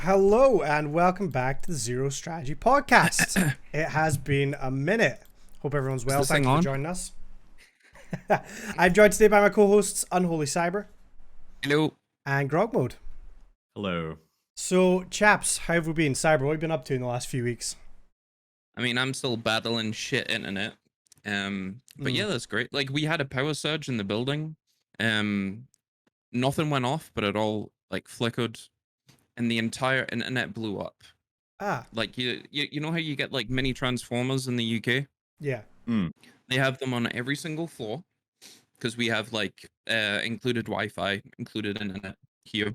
Hello and welcome back to the Zero Strategy Podcast. It has been a minute. Hope everyone's well. this Thank thing you for on? joining us. I'm joined today by my co-hosts Unholy Cyber Hello. and Grog Mode. Hello. So, chaps, how have we been? Cyber, what have you been up to in the last few weeks? I mean, I'm still battling shit internet. But yeah, that's great. Like, we had a power surge in the building. Nothing went off, but it all like flickered, and the entire internet blew up. Ah, Like, you know how you get like mini transformers in the UK? yeah. They have them on every single floor because we have like included Wi-Fi, included internet here,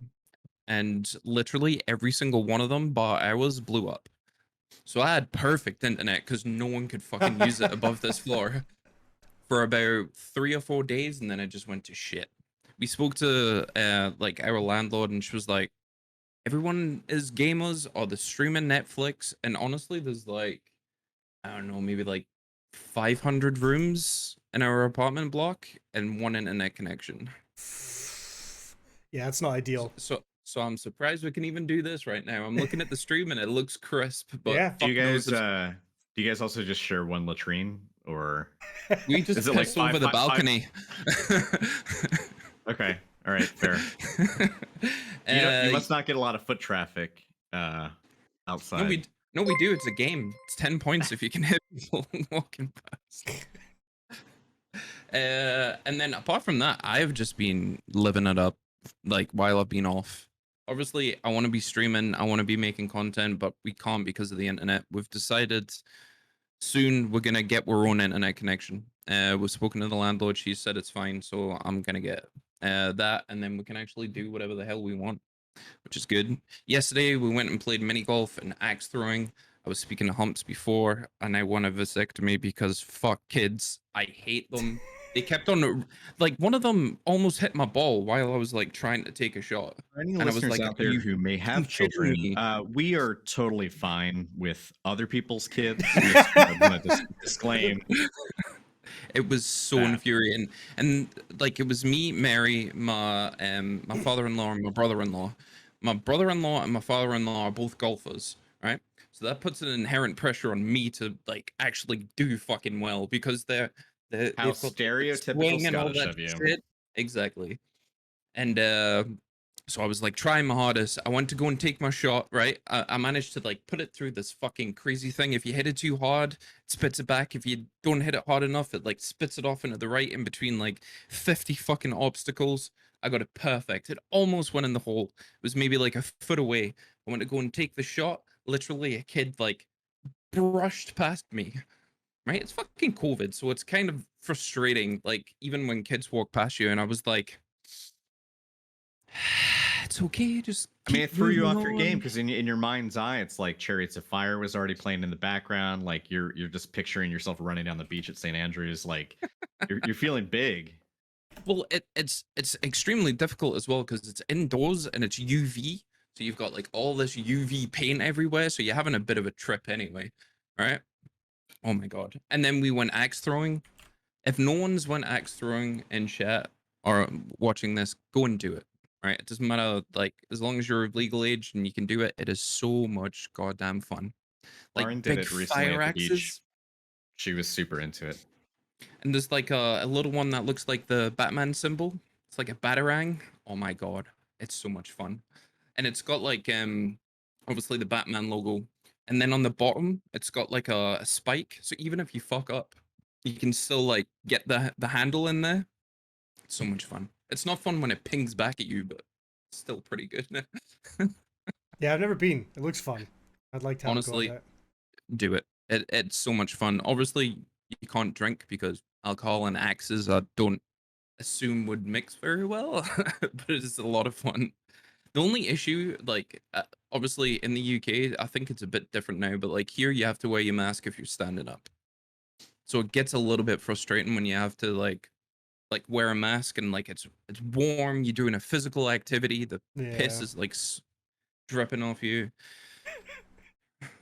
and literally every single one of them, bar ours, blew up. So I had perfect internet because no one could fucking use it above this floor for about 3 or 4 days, and then it just went to shit. We spoke to like our landlord, and she was like, "Everyone is gamers or they're streaming Netflix." And honestly, there's like, I don't know, maybe like 500 rooms in our apartment block and one internet connection. Yeah, it's not ideal. So I'm surprised we can even do this right now. I'm looking at the stream and it looks crisp, but Yeah. Do you fuck knows guys if- do you guys also just share one latrine or we just is it like pissed over the balcony. Okay. All right, fair. You must not get a lot of foot traffic outside. No, we do. It's a game. It's 10 points if you can hit people walking past. And then apart from that, I've just been living it up, like while I've been off. Obviously, I want to be streaming. I want to be making content, but we can't because of the internet. We've decided soon we're gonna get our own internet connection. We've spoken to the landlord. She said it's fine, so I'm gonna get that, and then we can actually do whatever the hell we want, which is good. Yesterday we went and played mini golf and axe throwing. I was speaking to Humps before, and I want a vasectomy because fuck kids. I hate them. They kept on, like, one of them almost hit my ball while I was like trying to take a shot. For any And I was listeners like, out "Are there you who may have kidding children, me?" we are totally fine with other people's kids. I want to disclaim. It was so That. infuriating, and like it was me, Mary, my father-in-law, and my brother-in-law. My brother-in-law and my father-in-law are both golfers, right? So that puts an inherent pressure on me to like actually do fucking well because they've How got the stereotypical swing and all Scottish that of you. shit. Exactly. And so I was like trying my hardest. I went to go and take my shot, right? I managed to like put it through this fucking crazy thing. If you hit it too hard, it spits it back. If you don't hit it hard enough, it like spits it off into the right in between like 50 fucking obstacles. I got it perfect. It almost went in the hole. It was maybe like a foot away. I went to go and take the shot. Literally, a kid like brushed past me. Right? It's fucking COVID, so it's kind of frustrating. Like even when kids walk past you, and I was like, it's okay. Just I mean, it keep threw you moving off your game on." because in your mind's eye, it's like Chariots of Fire was already playing in the background. Like you're just picturing yourself running down the beach at St. Andrews. Like you're feeling big. Well, it's extremely difficult as well because it's indoors and it's UV. So you've got like all this UV paint everywhere. So you're having a bit of a trip anyway, right? Oh my god! And then we went axe throwing. If no one's went axe throwing in chat or watching this, go and do it. Right? It doesn't matter. Like as long as you're of legal age and you can do it, it is so much goddamn fun. Like Lauren did big it recently fire at the beach. axes. She was super into it. And there's like a little one that looks like the Batman symbol. It's like a batarang. Oh my god, it's so much fun. And it's got like obviously the Batman logo. And then on the bottom, it's got like a spike. So even if you fuck up, you can still like get the handle in there. It's so much fun. It's not fun when it pings back at you, but it's still pretty good. Yeah, I've never been. It looks fun. I'd like to have a go Honestly, at it. do it. It's so much fun. Obviously, you can't drink because alcohol and axes I don't assume would mix very well, but it's a lot of fun. The only issue, like, obviously in the UK, I think it's a bit different now, but like here, you have to wear your mask if you're standing up. So it gets a little bit frustrating when you have to like wear a mask and like it's warm. You're doing a physical activity. The piss Yeah. is like dripping off you.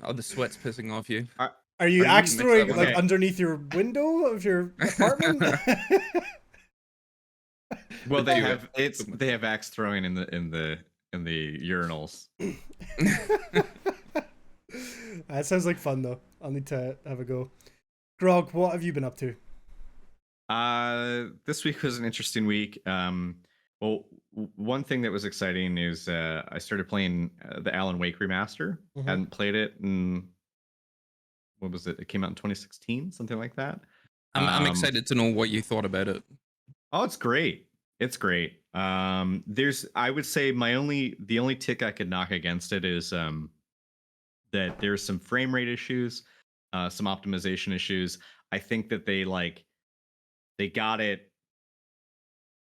Oh, the sweat's pissing off you. Are you Are you axe mix throwing that like one up? underneath your window of your apartment? Well, But they do have it. they have axe throwing in the in the urinals. That sounds like fun though. I'll need to have a go. Grog, what have you been up to? This week was an interesting week. Well, one thing that was exciting is I started playing the Alan Wake remaster. Mhm. Hadn't played it in, what was it? It came out in 2016, something like that. I'm excited to know what you thought about it. Oh, it's great. It's great. I would say the only tick I could knock against it is that there's some frame rate issues, some optimization issues. I think that they got it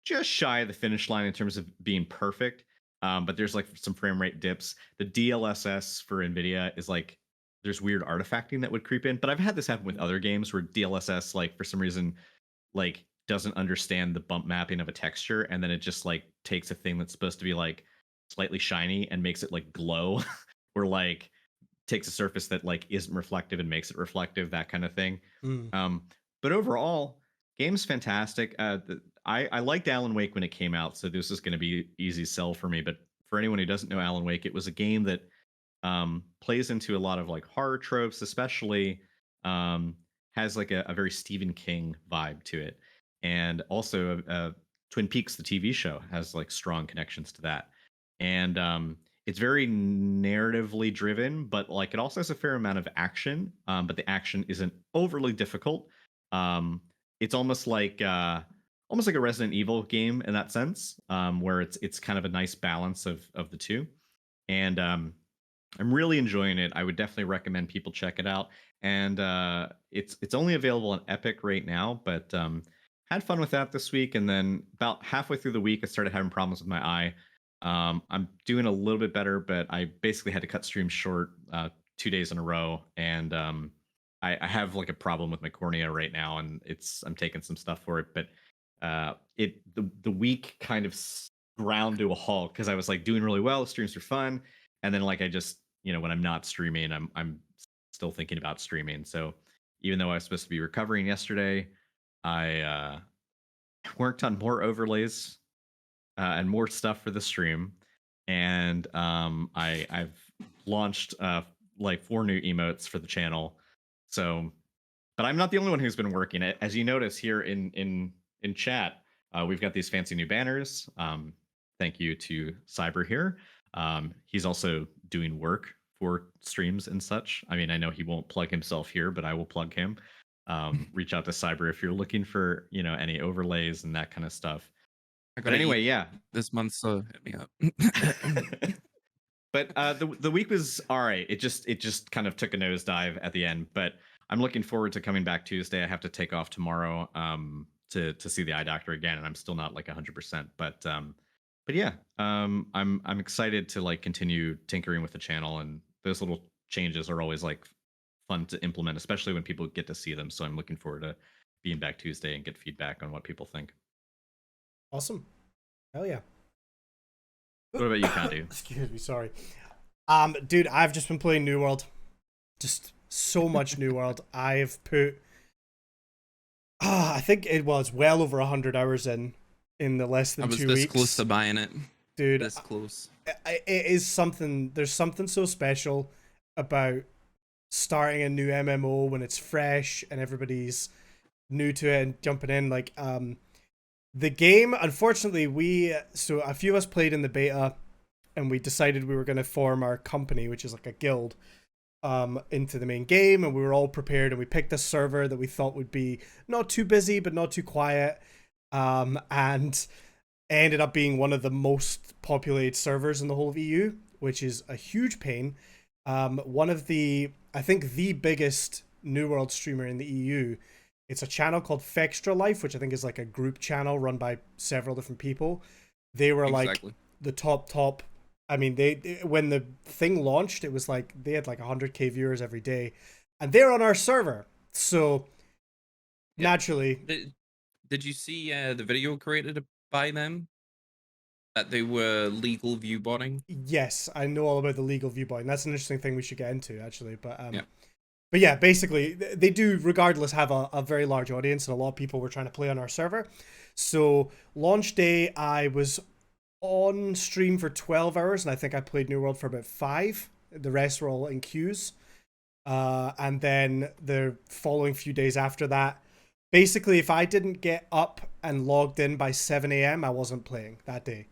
just shy of the finish line in terms of being perfect. But there's like some frame rate dips. The DLSS for NVIDIA is like, there's weird artifacting that would creep in. But I've had this happen with other games where DLSS, like for some reason, like doesn't understand the bump mapping of a texture, and then it just like takes a thing that's supposed to be like slightly shiny and makes it like glow, or like takes a surface that like isn't reflective and makes it reflective, that kind of thing. Mm. But overall, game's fantastic. I liked Alan Wake when it came out, so this is going to be easy sell for me. But for anyone who doesn't know Alan Wake, it was a game that plays into a lot of like horror tropes, especially has like a very Stephen King vibe to it, and also Twin Peaks, the TV show, has like strong connections to that, and it's very narratively driven, but like it also has a fair amount of action, but the action isn't overly difficult. It's almost like a Resident Evil game in that sense, where it's kind of a nice balance of the two, and I'm really enjoying it. I would definitely recommend people check it out, and it's only available on Epic right now, but had fun with that this week, and then about halfway through the week, I started having problems with my eye. I'm doing a little bit better, but I basically had to cut streams short 2 days in a row, and I have like a problem with my cornea right now, and I'm taking some stuff for it, but the week kind of ground to a halt because I was like doing really well. The streams are fun, and then like I just, when I'm not streaming, I'm still thinking about streaming. So even though I was supposed to be recovering yesterday, I worked on more overlays and more stuff for the stream, and I've launched like 4 new emotes for the channel. So, but I'm not the only one who's been working it. As you notice here in chat, we've got these fancy new banners. Thank you to Cyber here. He's also doing work for streams and such. I mean, I know he won't plug himself here, but I will plug him. Reach out to Cyber if you're looking for any overlays and that kind of stuff. But anyway, yeah, this month, so hit me up. But the week was all right. It just kind of took a nosedive at the end. But I'm looking forward to coming back Tuesday. I have to take off tomorrow to see the eye doctor again, and I'm still not like 100%. But yeah, I'm excited to like continue tinkering with the channel, and those little changes are always like fun to implement, especially when people get to see them. So I'm looking forward to being back Tuesday and get feedback on what people think. Awesome. Hell yeah. What about you, Kandu? Excuse me, sorry. Dude, I've just been playing New World. Just so much New World. I've put I think it was well over 100 hours in the less than 2 weeks. I was this close to buying it. Dude, this close. It is something, there's something so special about starting a new MMO when it's fresh and everybody's new to it and jumping in. Like, the game, unfortunately, so a few of us played in the beta, and we decided we were going to form our company, which is like a guild, into the main game, and we were all prepared, and we picked a server that we thought would be not too busy, but not too quiet, and ended up being one of the most populated servers in the whole of EU, which is a huge pain. One of I think the biggest New World streamer in the EU, it's a channel called Fextra Life, which I think is like a group channel run by several different people. They were Exactly. like the top. I mean, they when the thing launched, it was like they had like 100k viewers every day, and they're on our server. So naturally, did you see the video created by them? That they were legal view botting? yes, I know all about the legal viewpoint. That's an interesting thing we should get into, actually. But Yeah. But yeah, basically, they do, regardless, have a very large audience, and a lot of people were trying to play on our server. So, launch day, I was on stream for 12 hours, and I think I played New World for about 5. The rest were all in queues. And then the following few days after that, basically, if I didn't get up and logged in by 7 a.m., I wasn't playing that day.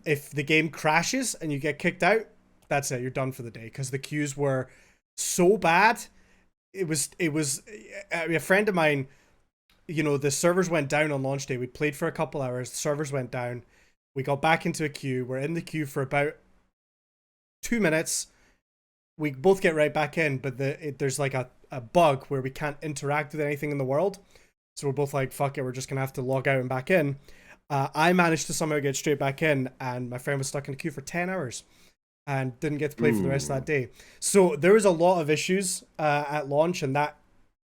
If the game crashes and you get kicked out, that's it. You're done for the day, because the queues were so bad. It was a friend of mine, you know, the servers went down on launch day. We played for a couple hours. The servers went down. We got back into a queue. We're in the queue for about 2 minutes. We both get right back in, but there's like a bug where we can't interact with anything in the world. So we're both like, fuck it, we're just going to have to log out and back in. I managed to somehow get straight back in, and my friend was stuck in the queue for 10 hours and didn't get to play for the rest of that day. So there was a lot of issues at launch, and that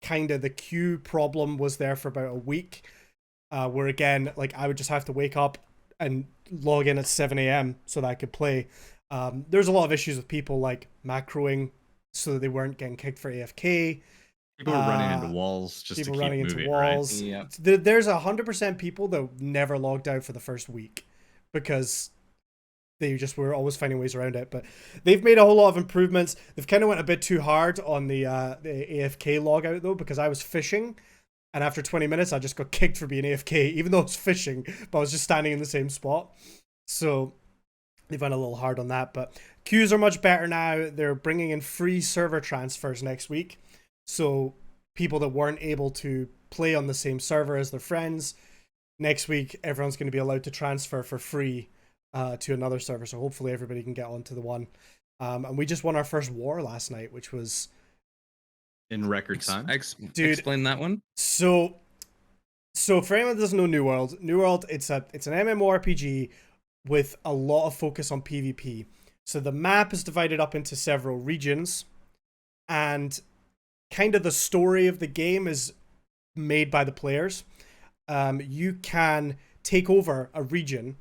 kind of the queue problem was there for about a week, where again, like I would just have to wake up and log in at 7 a.m. so that I could play. There's a lot of issues with people like macroing so that they weren't getting kicked for AFK. People are running into walls just to people keep running moving, into walls. right? Yeah. There's 100% people that never logged out for the first week because they just were always finding ways around it. But they've made a whole lot of improvements. They've kind of went a bit too hard on the AFK logout though, because I was fishing, and after 20 minutes I just got kicked for being AFK, even though I was fishing, but I was just standing in the same spot. So they've went a little hard on that. But queues are much better now. They're bringing in free server transfers next week. So people that weren't able to play on the same server as their friends, next week everyone's going to be allowed to transfer for free to another server. So hopefully everybody can get onto the one. And we just won our first war last night, which was In record time. Dude. Explain that one. so for anyone that doesn't know New World, it's an MMORPG with a lot of focus on PvP. So the map is divided up into several regions, and kind of the story of the game is made by the players. You can take over a region.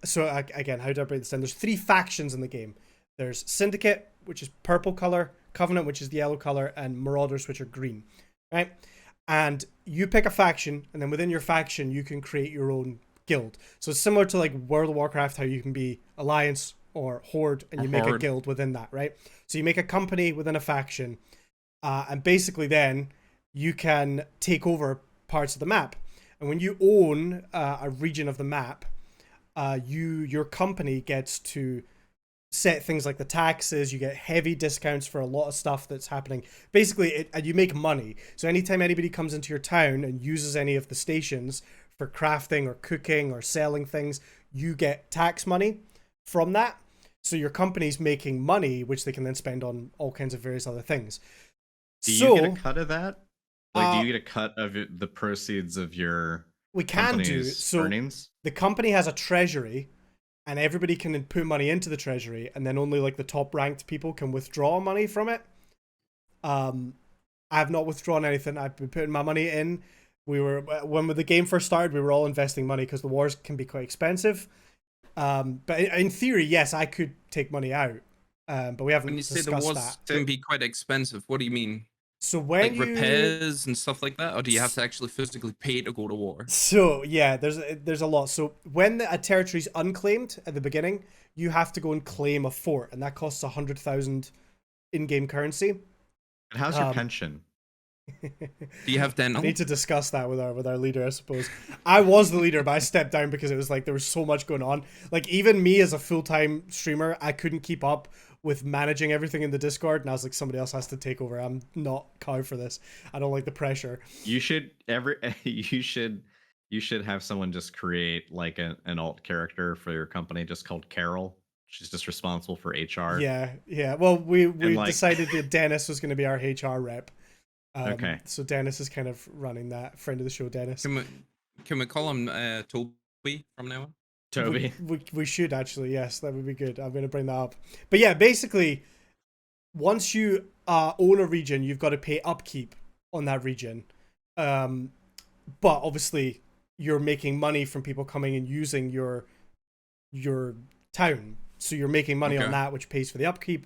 So again, how do I break this down? There's 3 factions in the game. There's Syndicate, which is purple color, Covenant, which is the yellow color, and Marauders, which are green, right? And you pick a faction, and then within your faction, you can create your own guild. So it's similar to like World of Warcraft, how you can be Alliance or Horde, and you make a guild within that, right? So you make a company within a faction, and basically then you can take over parts of the map. And when you own a region of the map, your company gets to set things like the taxes. You get heavy discounts for a lot of stuff that's happening. Basically, and you make money. So anytime anybody comes into your town and uses any of the stations for crafting or cooking or selling things, you get tax money from that. So your company's making money, which they can then spend on all kinds of various other things. Do you get a cut of that? Like, do you get a cut of the proceeds of your we can do so earnings? The company has a treasury, and everybody can put money into the treasury, and then only like the top ranked people can withdraw money from it. I've not withdrawn anything. I've been putting my money in. When the game first started, we were all investing money because the wars can be quite expensive. But in theory, yes, I could take money out. But we haven't discussed that. When you say the wars can be quite expensive, what do you mean? So when like repairs and stuff like that, or do you have to actually physically pay to go to war? So yeah, there's a lot. So when a territory's unclaimed at the beginning, you have to go and claim a fort, and that costs 100,000 in-game currency. And how's your pension? Do you have dental? I need to discuss that with our leader, I suppose. I was the leader, but I stepped down because it was like there was so much going on. Like even me as a full-time streamer, I couldn't keep up with managing everything in the Discord, and I was like, somebody else has to take over. I'm not cow for this. I don't like the pressure. You should have someone just create like an alt character for your company just called Carol. She's just responsible for HR. Yeah. Well, we decided that Dennis was going to be our HR rep. Okay. So Dennis is kind of running that. Friend of the show, Dennis. Can we call him Toby from now on? Toby. We should actually, yes, that would be good. I'm going to bring that up. But yeah, basically, once you own a region, you've got to pay upkeep on that region. But obviously, you're making money from people coming and using your town. So you're making money on that, which pays for the upkeep.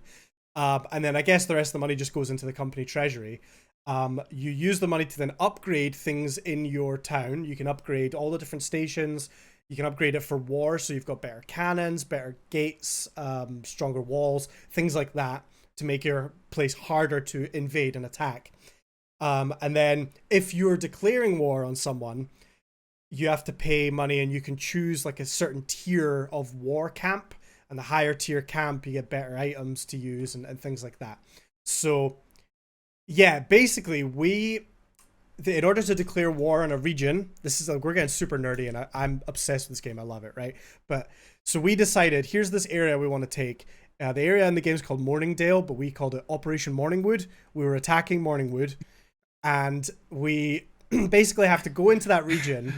And then I guess the rest of the money just goes into the company treasury. You use the money to then upgrade things in your town. You can upgrade all the different stations. You can upgrade it for war, so you've got better cannons, better gates, stronger walls, things like that to make your place harder to invade and attack. And then if you're declaring war on someone, you have to pay money, and you can choose like a certain tier of war camp. And the higher tier camp, you get better items to use and things like that. So, yeah, basically, in order to declare war on a region, this is like, we're getting super nerdy, and I'm obsessed with this game. I love it, right? But so we decided, here's this area we want to take. The area in the game is called Morningdale, but we called it Operation Morningwood. We were attacking Morningwood, and we basically have to go into that region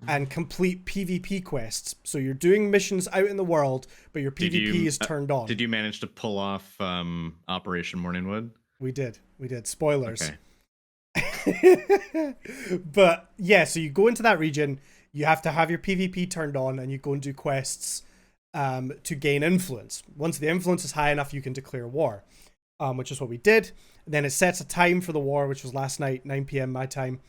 and complete PvP quests. So you're doing missions out in the world, but your PvP is turned on. Did you manage to pull off Operation Morningwood? We did. Spoilers. Okay. But yeah, so you go into that region, you have to have your PvP turned on, and you go and do quests to gain influence. Once the influence is high enough, you can declare war, which is what we did. Then it sets a time for the war, which was last night, 9 p.m. my time.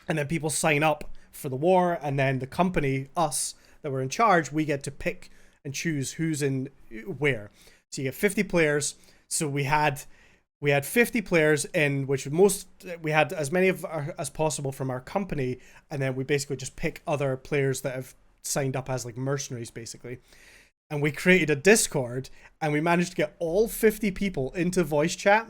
And then people sign up for the war, and then the company, us, that were in charge, we get to pick and choose who's in where. So you get 50 players. So we had 50 players in, which we had as many as possible from our company, and then we basically just pick other players that have signed up as like mercenaries, basically. And we created a Discord, and we managed to get all 50 people into voice chat,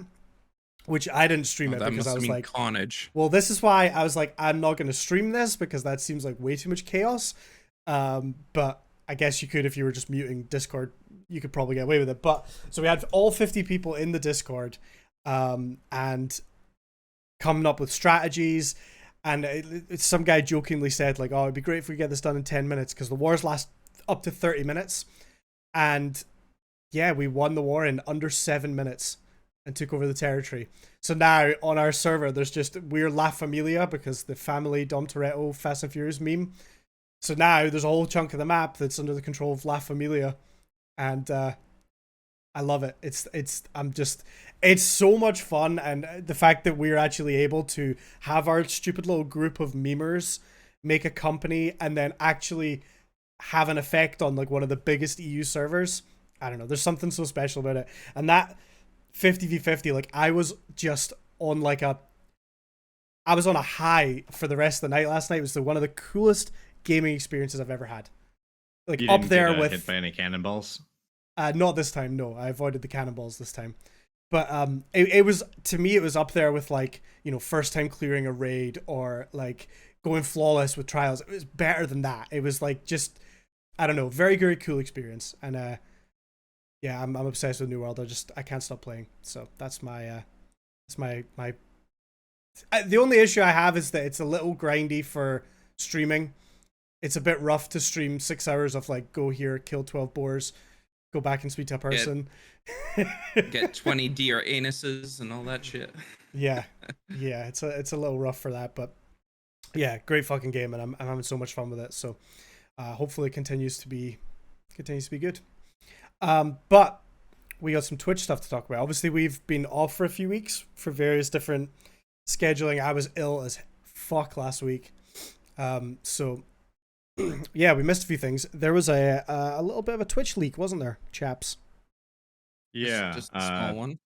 which I didn't stream it because I was like, carnage. Well, this is why I was like, I'm not going to stream this because that seems like way too much chaos. But I guess you could, if you were just muting Discord, you could probably get away with it. But so we had all 50 people in the Discord, and coming up with strategies. And some guy jokingly said like, oh, it'd be great if we get this done in 10 minutes because the wars last up to 30 minutes. And yeah, we won the war in under 7 minutes and took over the territory. So now on our server, we're La Familia because the family Dom Toretto Fast and Furious meme. So now there's a whole chunk of the map that's under the control of La Familia, and I love it. It's so much fun, and the fact that we're actually able to have our stupid little group of memers make a company and then actually have an effect on like one of the biggest EU servers. I don't know. There's something so special about it, and that 50v50, like I was just on I was on a high for the rest of the night last night. It was one of the coolest gaming experiences I've ever had. Like you up didn't there get, with hit by any cannonballs. Not this time, no. I avoided the cannonballs this time. But it was, to me, it was up there with like, first time clearing a raid or like going flawless with trials. It was better than that. It was like just, I don't know, very, very cool experience. And yeah, I'm obsessed with New World. I can't stop playing. So that's my the only issue I have is that it's a little grindy for streaming. It's a bit rough to stream 6 hours of like, go here, kill 12 boars, go back and speak to a person. Get 20 deer anuses and all that shit. Yeah, it's a little rough for that, but yeah, great fucking game, and I'm having so much fun with it. So hopefully it continues to be good. But we got some Twitch stuff to talk about. Obviously, we've been off for a few weeks for various different scheduling. I was ill as fuck last week, so yeah, we missed a few things. There was a little bit of a Twitch leak, wasn't there, chaps? Yeah, just a small one.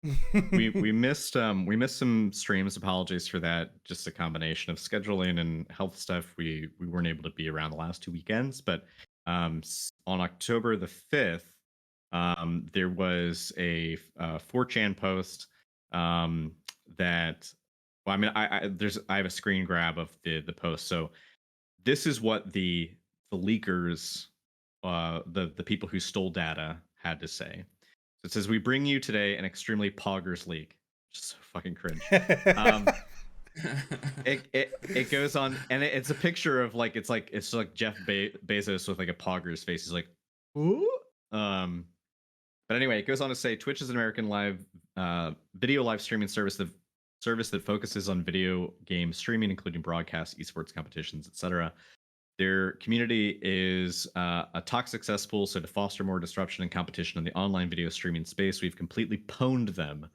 we missed some streams. Apologies for that. Just a combination of scheduling and health stuff. We weren't able to be around the last 2 weekends, but on October the 5th, there was a 4chan post that. Well, I mean, I have a screen grab of the post. So this is what the leakers, the people who stole data, had to say. It says, "We bring you today an extremely poggers leak." Just so fucking cringe. It goes on, and it's a picture of like it's like Jeff Bezos with like a poggers face. He's like, ooh. But anyway, it goes on to say, Twitch is an American video live streaming service that focuses on video game streaming, including broadcasts, esports competitions, etc. Their community is a toxic cesspool, so to foster more disruption and competition in the online video streaming space, we've completely pwned them.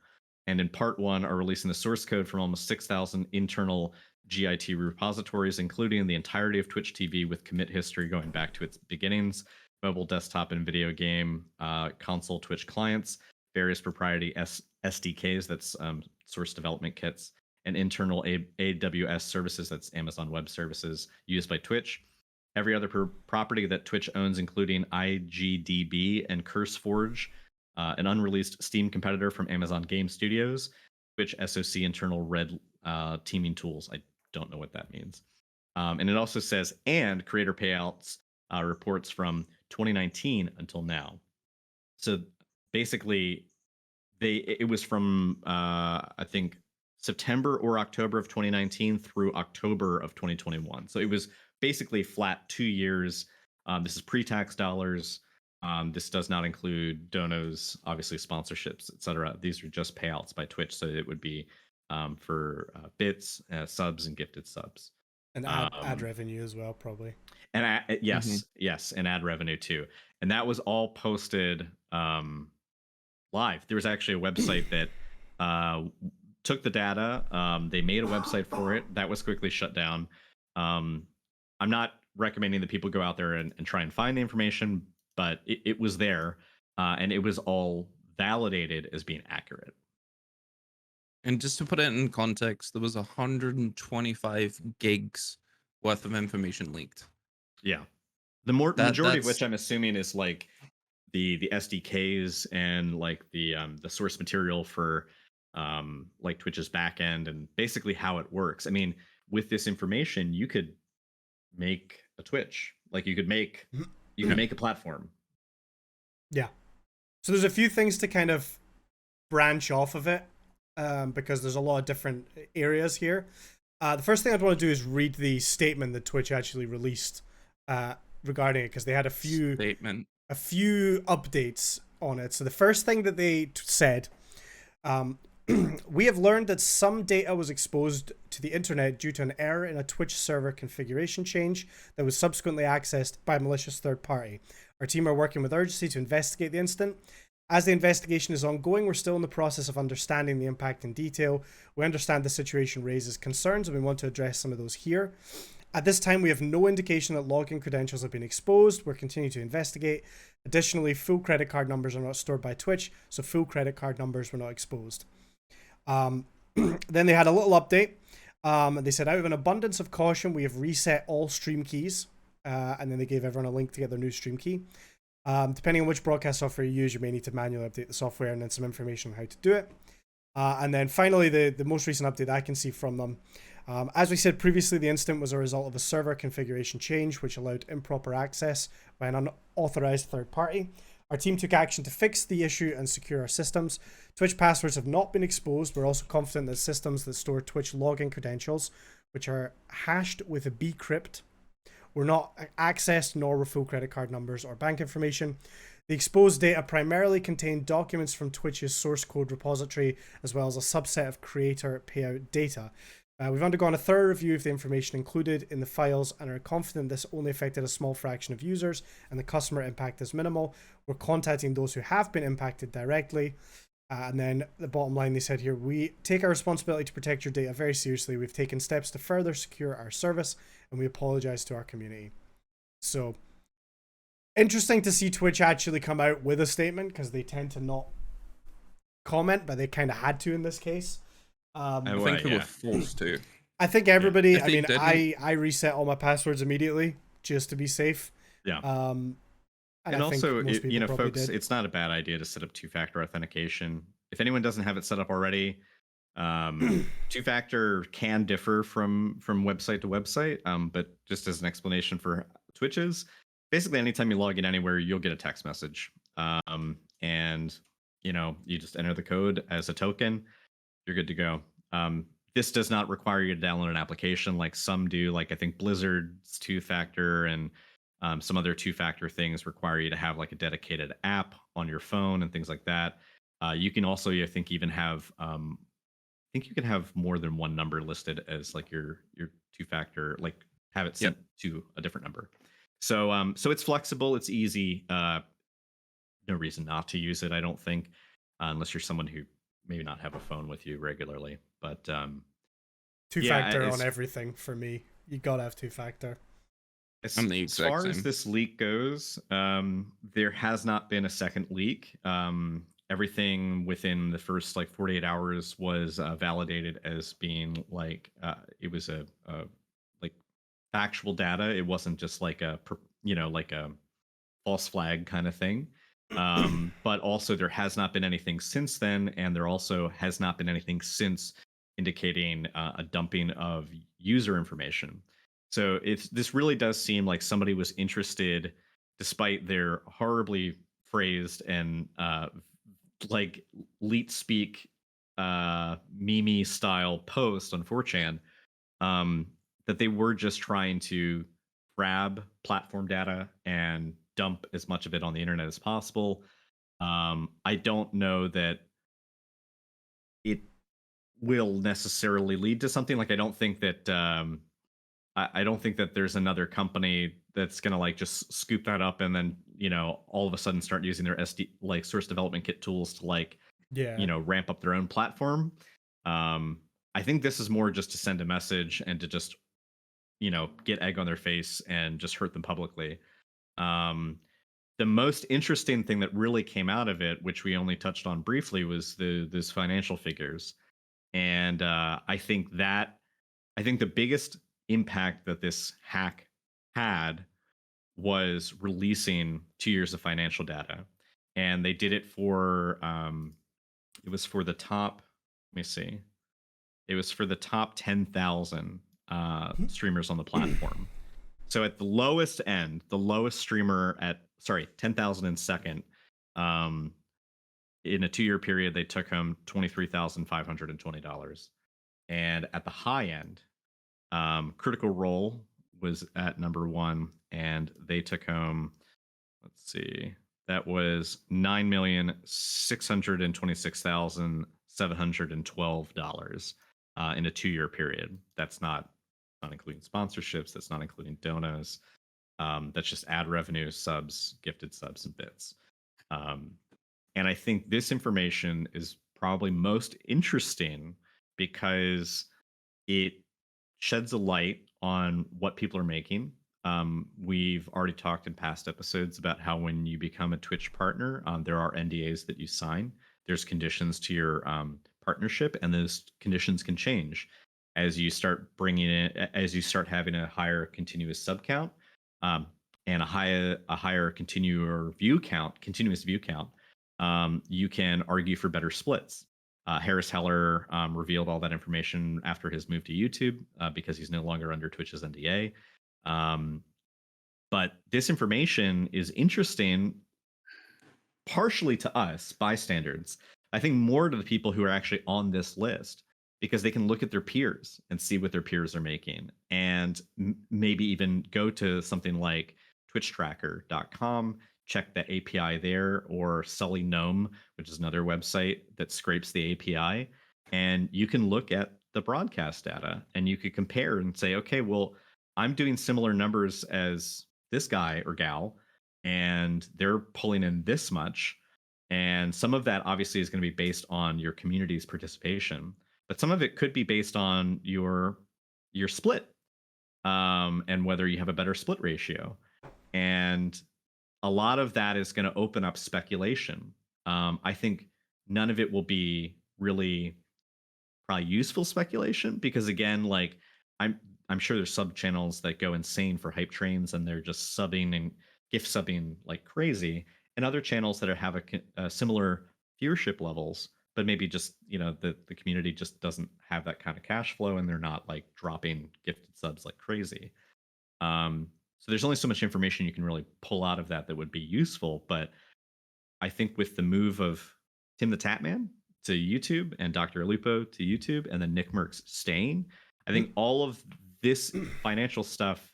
And in part 1 are releasing the source code from almost 6,000 internal GIT repositories, including the entirety of Twitch TV with commit history going back to its beginnings, mobile, desktop, and video game console Twitch clients, various proprietary SDKs, that's source development kits, and internal AWS services, that's Amazon Web Services, used by Twitch. Every other property that Twitch owns, including IGDB and CurseForge, an unreleased Steam competitor from Amazon Game Studios, Twitch SoC internal red teaming tools. I don't know what that means. And it also says, and creator payouts reports from 2019 until now. So basically, it was from I think September or October of 2019 through October of 2021. So it was basically flat 2 years. This is pre-tax dollars. This does not include donos, obviously sponsorships, etc. These are just payouts by Twitch, so it would be for bits, subs, and gifted subs, and ad revenue as well, probably. And yes, and ad revenue too. And that was all posted live. There was actually a website that took the data. They made a website for it that was quickly shut down. I'm not recommending that people go out there and try and find the information, but it was there, and it was all validated as being accurate. And just to put it in context, there was 125 gigs worth of information leaked. Yeah, the majority of which I'm assuming is like the SDKs and like the source material for like Twitch's backend and basically how it works. I mean, with this information, you could make a Twitch. Like you could make a platform. Yeah. So there's a few things to kind of branch off of it, because there's a lot of different areas here. The first thing I'd want to do is read the statement that Twitch actually released regarding it, because they had a few updates on it. So the first thing that they said, we have learned that some data was exposed to the internet due to an error in a Twitch server configuration change that was subsequently accessed by a malicious third party. Our team are working with urgency to investigate the incident. As the investigation is ongoing, we're still in the process of understanding the impact in detail. We understand the situation raises concerns, and we want to address some of those here. At this time, we have no indication that login credentials have been exposed. We're continuing to investigate. Additionally, full credit card numbers are not stored by Twitch, so full credit card numbers were not exposed. Then they had a little update. They said, out of an abundance of caution, we have reset all stream keys. And then they gave everyone a link to get their new stream key. Depending on which broadcast software you use, you may need to manually update the software, and then some information on how to do it. And then finally, the most recent update I can see from them. As we said previously, the incident was a result of a server configuration change, which allowed improper access by an unauthorized third party. Our team took action to fix the issue and secure our systems. Twitch passwords have not been exposed. We're also confident that systems that store Twitch login credentials, which are hashed with a bcrypt, were not accessed, nor were full credit card numbers or bank information. The exposed data primarily contained documents from Twitch's source code repository, as well as a subset of creator payout data. We've undergone a thorough review of the information included in the files and are confident this only affected a small fraction of users and the customer impact is minimal. We're contacting those who have been impacted directly. And then the bottom line, they said here, we take our responsibility to protect your data very seriously. We've taken steps to further secure our service, and we apologize to our community. So, interesting to see Twitch actually come out with a statement, because they tend to not comment, but they kind of had to in this case. I think they were forced to. I think everybody, I reset all my passwords immediately just to be safe. Yeah. And also, folks, it's not a bad idea to set up two-factor authentication. If anyone doesn't have it set up already, two-factor can differ from website to website, but just as an explanation for Twitch's, basically anytime you log in anywhere, you'll get a text message. And, you just enter the code as a token. You're good to go. This does not require you to download an application like some do. Like I think Blizzard's two-factor and some other two-factor things require you to have like a dedicated app on your phone and things like that. You can also, I think, even have, I think you can have more than one number listed as like your two-factor, like have it sent to a different number. So it's flexible, it's easy. No reason not to use it, I don't think, unless you're someone who maybe not have a phone with you regularly. But 2-factor on it's- everything for me. You gotta have 2-factor. I'm the As exact far as same. this leak goes, there has not been a second leak. Everything within the first like 48 hours was validated as being like it was a like factual data. It wasn't just like like a false flag kind of thing. But also there has not been anything since then, and there also has not been anything since indicating a dumping of user information. So this really does seem like somebody was interested, despite their horribly phrased and like leet speak meme style post on 4chan, that they were just trying to grab platform data and dump as much of it on the internet as possible. I don't know that it will necessarily lead to something. Like I don't think that I don't think that there's another company that's gonna like just scoop that up and then all of a sudden start using their SD like source development kit tools to like Yeah. ramp up their own platform. I think this is more just to send a message and to just get egg on their face and just hurt them publicly. The most interesting thing that really came out of it, which we only touched on briefly, was those financial figures. And I think the biggest impact that this hack had was releasing 2 years of financial data. And they did it for it was for the top, let me see. It was for the top 10,000 streamers on the platform. So at the lowest end, the lowest streamer at 10,002nd, in a 2-year period, they took home $23,520. And at the high end, Critical Role was at number 1, and they took home, let's see, that was $9,626,712 in a 2-year period. That's not including sponsorships. That's not including donos. That's just ad revenue, subs, gifted subs, and bits. And I think this information is probably most interesting because it sheds a light on what people are making. We've already talked in past episodes about how when you become a Twitch partner, there are NDAs that you sign. There's conditions to your partnership, and those conditions can change as you start as you start having a higher continuous sub count, and a higher continuous view count. You can argue for better splits. Harris Heller revealed all that information after his move to YouTube because he's no longer under Twitch's NDA. But this information is interesting partially to us bystanders. I think more to the people who are actually on this list, because they can look at their peers and see what their peers are making, and maybe even go to something like twitchtracker.com, check the API there, or Sully Gnome, which is another website that scrapes the API, and you can look at the broadcast data and you could compare and say, okay, well, I'm doing similar numbers as this guy or gal, and they're pulling in this much. And some of that obviously is going to be based on your community's participation, but some of it could be based on your split, and whether you have a better split ratio. And a lot of that is going to open up speculation. I think none of it will be really probably useful speculation, because again, like I'm sure there's sub channels that go insane for hype trains and they're just subbing and gift subbing like crazy, and other channels that have a similar viewership levels, but maybe just the community just doesn't have that kind of cash flow and they're not like dropping gifted subs like crazy. So there's only so much information you can really pull out of that would be useful. But I think with the move of Tim the Tatman to YouTube and Dr. Alupo to YouTube, and then Nick Merckx staying, I think all of this financial stuff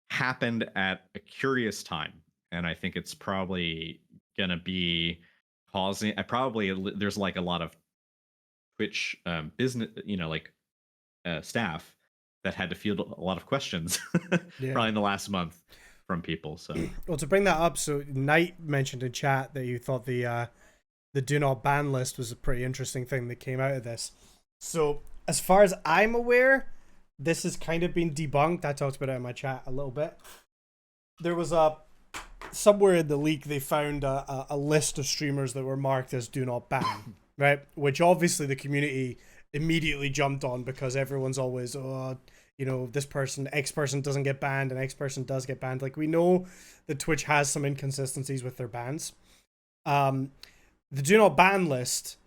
happened at a curious time. And I think it's probably going to be causing, there's like a lot of Twitch business, staff that had to field a lot of questions probably in the last month from people. So, well, to bring that up, so Knight mentioned in chat that you thought the do not ban list was a pretty interesting thing that came out of this. So as far as I'm aware, this has kind of been debunked. I talked about it in my chat a little bit. There was a somewhere in the leak they found a list of streamers that were marked as do not ban, right? Which obviously the community immediately jumped on because everyone's always, oh, you know, this person, X person doesn't get banned and X person does get banned. Like, we know that Twitch has some inconsistencies with their bans. The do not ban list,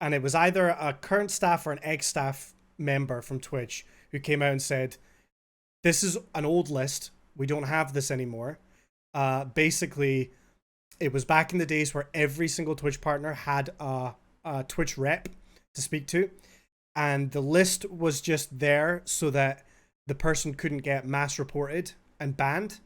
and it was either a current staff or an ex-staff member from Twitch who came out and said, this is an old list. We don't have this anymore. Basically, it was back in the days where every single Twitch partner had a Twitch rep to speak to, and the list was just there so that the person couldn't get mass reported and banned.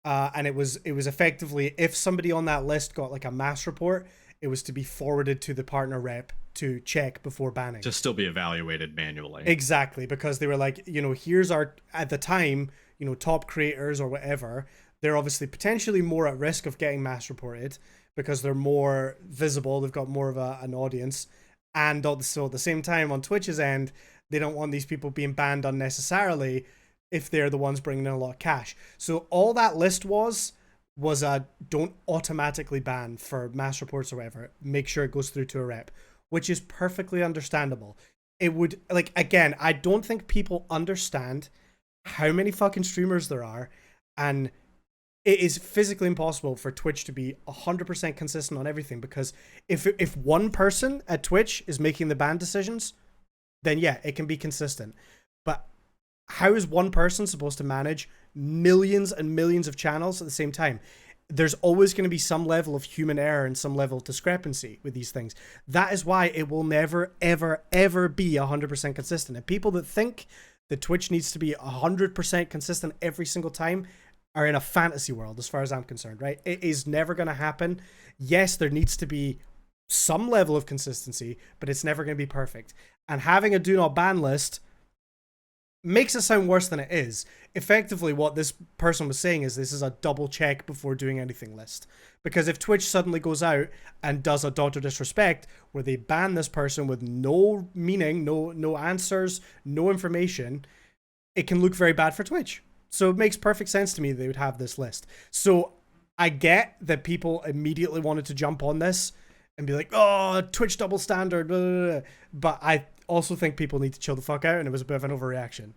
And it was effectively, if somebody on that list got like a mass report, it was to be forwarded to the partner rep to check before banning. To still be evaluated manually. Exactly, because they were like, you know, here's our, at the time, you know, top creators or whatever, they're obviously potentially more at risk of getting mass reported because they're more visible, they've got more of an audience. And also at the same time, on Twitch's end, they don't want these people being banned unnecessarily if they're the ones bringing in a lot of cash. So all that list was a don't automatically ban for mass reports or whatever. Make sure it goes through to a rep, which is perfectly understandable. It would, like, again, I don't think people understand how many fucking streamers there are, and it is physically impossible for Twitch to be 100% consistent on everything, because if one person at Twitch is making the ban decisions, then yeah, it can be consistent. But how is one person supposed to manage millions and millions of channels at the same time? There's always going to be some level of human error and some level of discrepancy with these things. That is why it will never, ever, ever be 100% consistent. And people that think that Twitch needs to be 100% consistent every single time are in a fantasy world, as far as I'm concerned, right? It is never going to happen. Yes, there needs to be some level of consistency, but it's never going to be perfect. And having a do not ban list makes it sound worse than it is. Effectively, what this person was saying is this is a double check before doing anything list. Because if Twitch suddenly goes out and does a Dr. Disrespect where they ban this person with no meaning, no answers, no information, it can look very bad for Twitch. So it makes perfect sense to me they would have this list. So I get that people immediately wanted to jump on this and be like, oh, Twitch double standard, blah, blah, blah. But I also think people need to chill the fuck out, and it was a bit of an overreaction.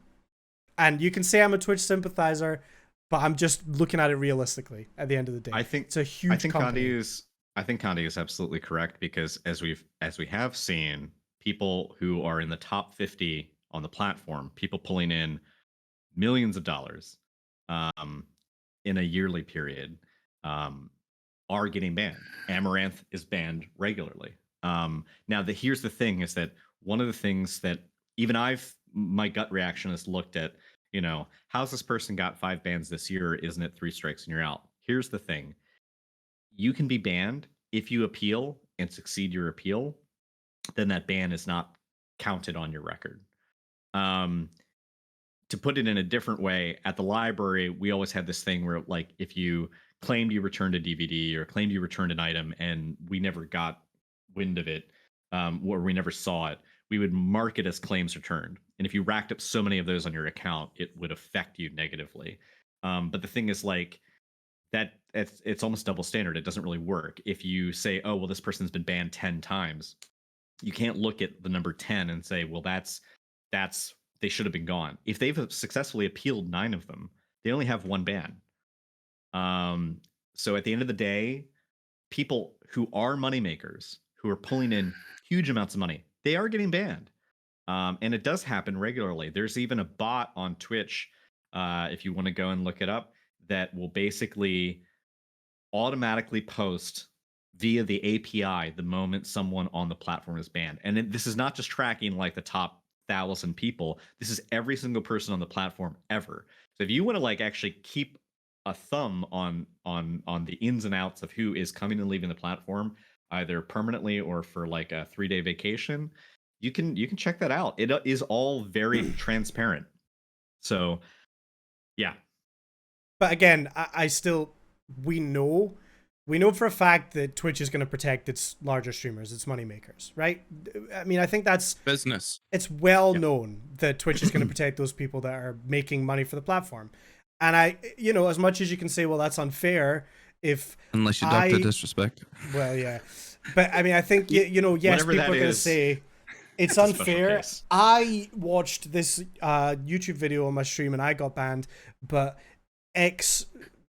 And you can say I'm a Twitch sympathizer, but I'm just looking at it realistically at the end of the day. I think it's a huge company. I think Condi is absolutely correct, because as we have seen, people who are in the top 50 on the platform, people pulling in millions of dollars in a yearly period, are getting banned. Amaranth is banned regularly. Now, here's the thing, is that one of the things that even my gut reaction has looked at, you know, how's this person got 5 bans this year? Isn't it 3 strikes and you're out? Here's the thing. You can be banned if you appeal and succeed your appeal, then that ban is not counted on your record. To put it in a different way, at the library, we always had this thing where, like, if you claimed you returned a DVD or claimed you returned an item and we never got wind of it, or we never saw it, we would mark it as claims returned. And if you racked up so many of those on your account, it would affect you negatively. But the thing is, like, that it's almost double standard. It doesn't really work. If you say, oh, well, this person's been banned 10 times, you can't look at the number 10 and say, well, that's they should have been gone. If they've successfully appealed 9 of them, they only have 1 ban. So at the end of the day, people who are moneymakers, who are pulling in huge amounts of money, they are getting banned. And it does happen regularly. There's even a bot on Twitch, if you want to go and look it up, that will basically automatically post via the API the moment someone on the platform is banned. And this is not just tracking like the top 1,000 people. This is every single person on the platform ever. So if you want to, like, actually keep a thumb on the ins and outs of who is coming and leaving the platform, either permanently or for like a 3-day vacation, you can check that out. It is all very transparent. So yeah. But again, I still, we know for a fact that Twitch is going to protect its larger streamers, its moneymakers, right? I mean, I think that's business. It's well known that Twitch is going to protect those people that are making money for the platform. And as much as you can say, well, that's unfair. If Unless you duck the disrespect. Well, yeah, but I mean, I think yes, Whatever people that are going to is, say it's a special unfair. case. I watched this YouTube video on my stream and I got banned, but X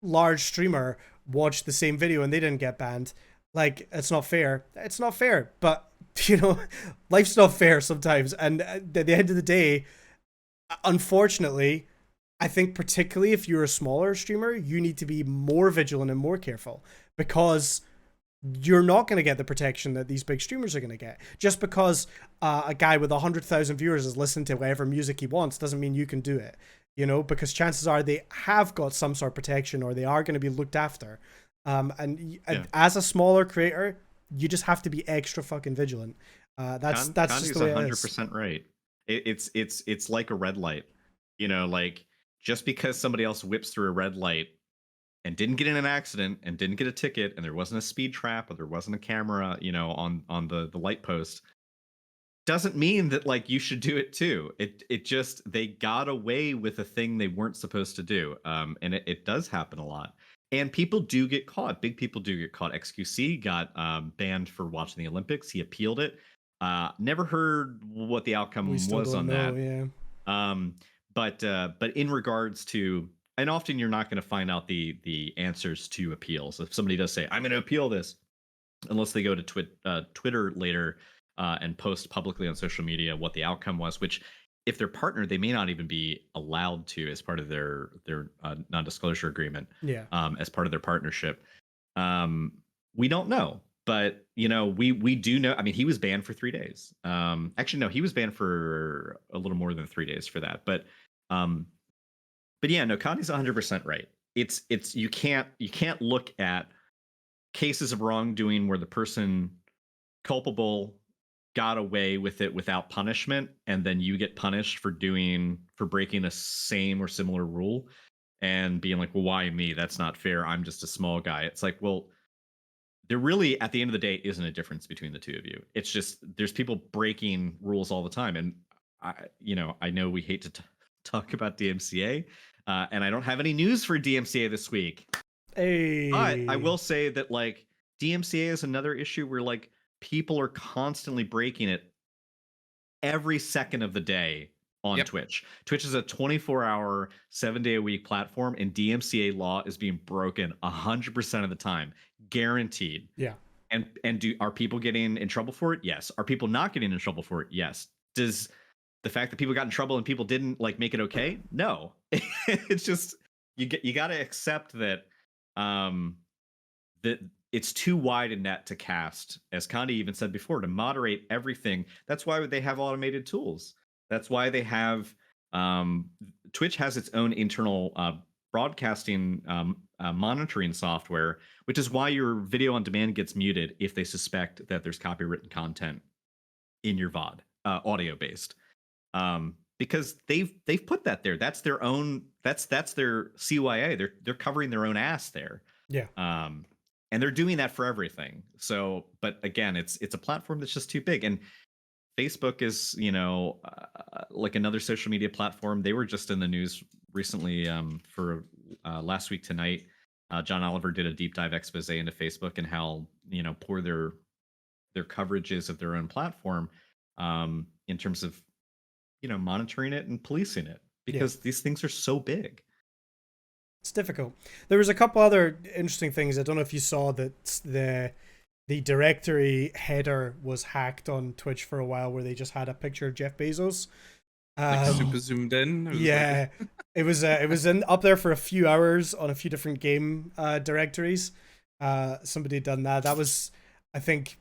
large streamer watched the same video and they didn't get banned. Like, it's not fair. It's not fair, but life's not fair sometimes. And at the end of the day, unfortunately, I think particularly if you're a smaller streamer, you need to be more vigilant and more careful, because you're not going to get the protection that these big streamers are going to get. Just because a guy with 100,000 viewers is listening to whatever music he wants doesn't mean you can do it, because chances are they have got some sort of protection, or they are going to be looked after. And as a smaller creator, you just have to be extra fucking vigilant. That's just the way it is. 100% right. It's like a red light, like, just because somebody else whips through a red light and didn't get in an accident and didn't get a ticket, and there wasn't a speed trap, or there wasn't a camera, on the light post, doesn't mean that, like, you should do it too. It just, they got away with a thing they weren't supposed to do. And it does happen a lot. And people do get caught. Big people do get caught. XQC got banned for watching the Olympics. He appealed it. Never heard what the outcome was on that. Yeah. But in regards to, and often you're not going to find out the answers to appeals. If somebody does say, I'm going to appeal this, unless they go to Twitter later and post publicly on social media what the outcome was, which, if they're partnered, they may not even be allowed to as part of their non-disclosure agreement. Yeah. As part of their partnership. We don't know. But we do know. I mean, he was banned for 3 days. Actually, no, he was banned for a little more than 3 days for that. But yeah, no, Connie's 100% right. It's you can't look at cases of wrongdoing where the person culpable got away with it without punishment, and then you get punished for breaking a same or similar rule, and being like, well, why me? That's not fair. I'm just a small guy. It's like, well, there really, at the end of the day, isn't a difference between the two of you. It's just, there's people breaking rules all the time. And I know we hate to talk about DMCA, and I don't have any news for DMCA this week. Hey. But I will say that, like, DMCA is another issue where, like, people are constantly breaking it every second of the day on Twitch. Twitch is a 24-hour, 7-day-a-week platform, and DMCA law is being broken 100% of the time, guaranteed. Yeah. And are people getting in trouble for it? Yes. Are people not getting in trouble for it? Yes. Does the fact that people got in trouble and people didn't, like, make it okay? No. It's just, you got to accept that that it's too wide a net to cast, as Condi even said before, to moderate everything. That's why they have automated tools. That's why they have Twitch has its own internal broadcasting monitoring software, which is why your video on demand gets muted if they suspect that there's copywritten content in your VOD, audio based, because they've put that there. That's their own. That's their CYA. They're covering their own ass there. Yeah. And they're doing that for everything. So, but again, it's a platform that's just too big. And Facebook is, like another social media platform. They were just in the news recently for last week tonight. John Oliver did a deep dive expose into Facebook and how, poor their coverage is of their own platform in terms of, monitoring it and policing it, because these things are so big. It's difficult. There was a couple other interesting things. I don't know if you saw that the directory header was hacked on Twitch for a while, where they just had a picture of Jeff Bezos. Like super zoomed in. It was in up there for a few hours on a few different game directories. Somebody had done that. That was, I think,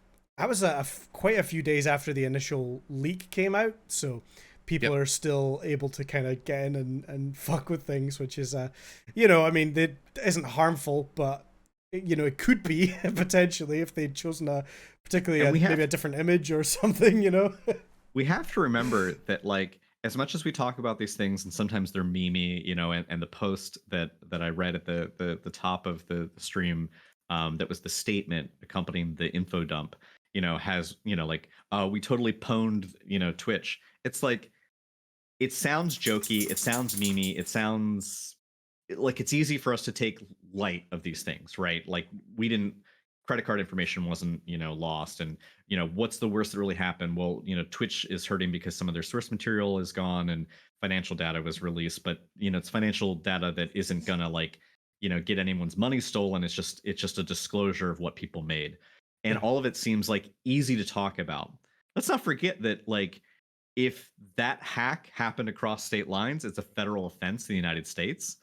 quite a few days after the initial leak came out. So people are still able to kind of get in and fuck with things, which is, I mean, it isn't harmful, but it could be potentially if they'd chosen maybe a different image or something, We have to remember that, like, as much as we talk about these things, and sometimes they're memey, and the post that I read at the top of the stream, that was the statement accompanying the info dump, has, like, we totally pwned, Twitch. It's like, it sounds jokey, it sounds memey, it sounds like it's easy for us to take light of these things, right? Like we didn't credit card information wasn't, lost, and what's the worst that really happened? Well, Twitch is hurting because some of their source material is gone and financial data was released, but it's financial data that isn't gonna like, get anyone's money stolen. It's just a disclosure of what people made. And Yeah. all of it seems like easy to talk about. Let's not forget that like if that hack happened across state lines, it's a federal offense in the United States.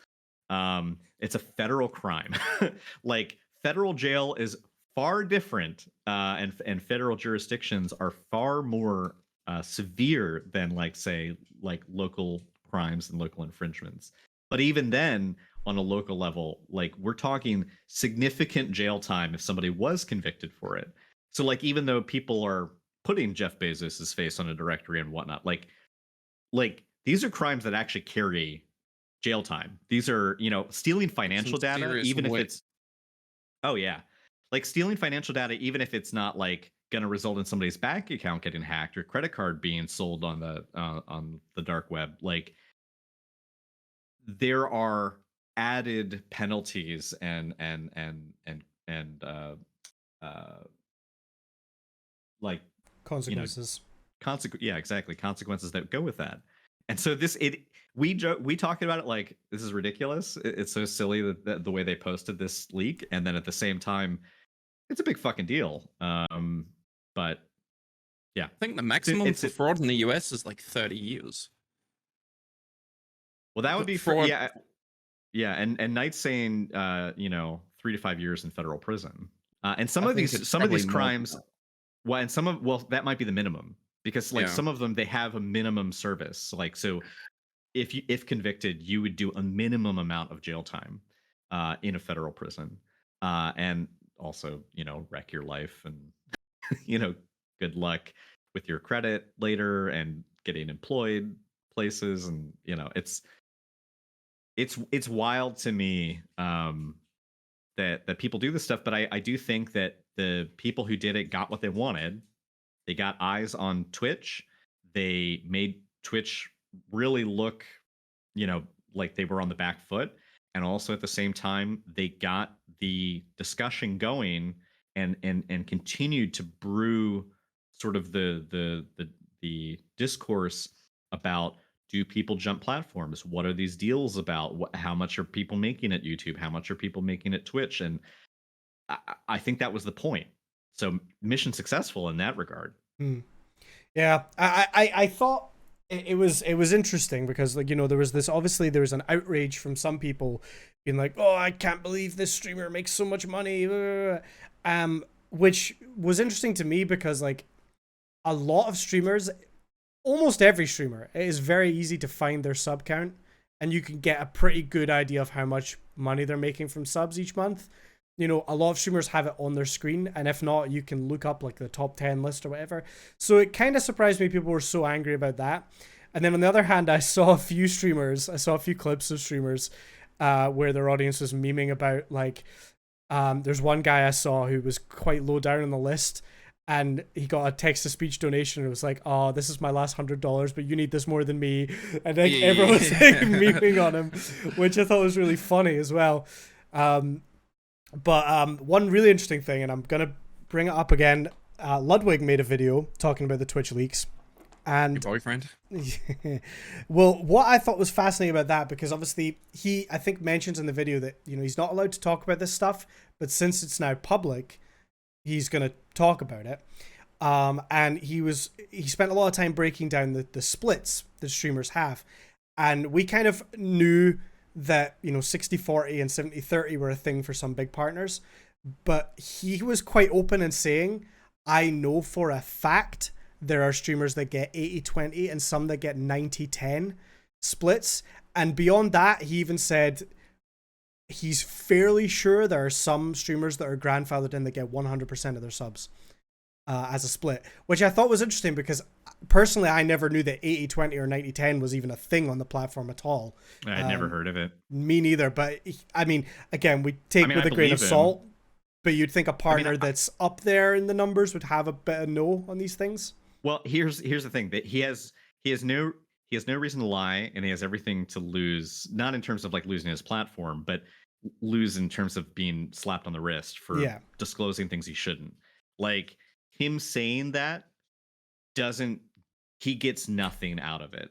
It's a federal crime. Like federal jail is far different, and federal jurisdictions are far more severe than like say like local crimes and local infringements. But even then, on a local level, like we're talking significant jail time if somebody was convicted for it. So like even though people are putting Jeff Bezos's face on a directory and whatnot, like these are crimes that actually carry jail time. These are, stealing financial data, serious even if weight. it's, oh yeah, like stealing financial data, even if it's not like going to result in somebody's bank account getting hacked or credit card being sold on the dark web. Like there are added penalties and like Consequences. yeah, exactly, consequences that go with that. And so we talk about it like this is ridiculous. It's so silly that the way they posted this leak, and then at the same time it's a big fucking deal. But yeah, I think the maximum it's for fraud in the US is like 30 years. well that would be fraud. yeah, and Knight's saying 3 to 5 years in federal prison. And some I of think these it's some of these probably more than crimes, that. well, and that might be the minimum, because like Yeah. some of them they have a minimum service. Like so if convicted, you would do a minimum amount of jail time in a federal prison, and also wreck your life, and good luck with your credit later and getting employed places, and it's wild to me that people do this stuff. But I do think that the people who did it got what they wanted. They got eyes on Twitch. They made Twitch really look, like they were on the back foot. And also at the same time, they got the discussion going and continued to brew sort of the discourse about, do people jump platforms? What are these deals about? How much are people making at YouTube? How much are people making at Twitch? And I think that was the point. So mission successful in that regard. Yeah, I thought it was interesting because like there was an outrage from some people being like, oh, I can't believe this streamer makes so much money, which was interesting to me because like a lot of streamers, almost every streamer, it is very easy to find their sub count and you can get a pretty good idea of how much money they're making from subs each month. A lot of streamers have it on their screen, and if not, you can look up like the top 10 list or whatever. So it kind of surprised me people were so angry about that. And then on the other hand, I saw a few clips of streamers where their audience was memeing about like, there's one guy I saw who was quite low down on the list, and he got a text-to-speech donation. And it was like, oh, this is my last $100, but you need this more than me. And then everyone was like memeing on him, which I thought was really funny as well. But one really interesting thing, and I'm going to bring it up again, Ludwig made a video talking about the Twitch leaks. And Your boyfriend? well, what I thought was fascinating about that, because obviously he, I think, mentions in the video that, he's not allowed to talk about this stuff, but since it's now public, he's going to talk about it. And he spent a lot of time breaking down the splits that streamers have. And we kind of knew that 60-40 and 70-30 were a thing for some big partners, but he was quite open in saying, I know for a fact there are streamers that get 80-20 and some that get 90-10 splits. And beyond that, he even said he's fairly sure there are some streamers that are grandfathered in that get 100% of their subs as a split, which I thought was interesting because personally I never knew that 80-20 or 90-10 was even a thing on the platform at all. I'd never heard of it. Me neither, but I mean, again, we take with a grain of salt, but you'd think a partner that's up there in the numbers would have a bit of know on these things. Well, here's the thing, that he has no he has no reason to lie, and he has everything to lose. Not in terms of like losing his platform, but lose in terms of being slapped on the wrist for Yeah. disclosing things he shouldn't. Like him saying that doesn't he gets nothing out of it.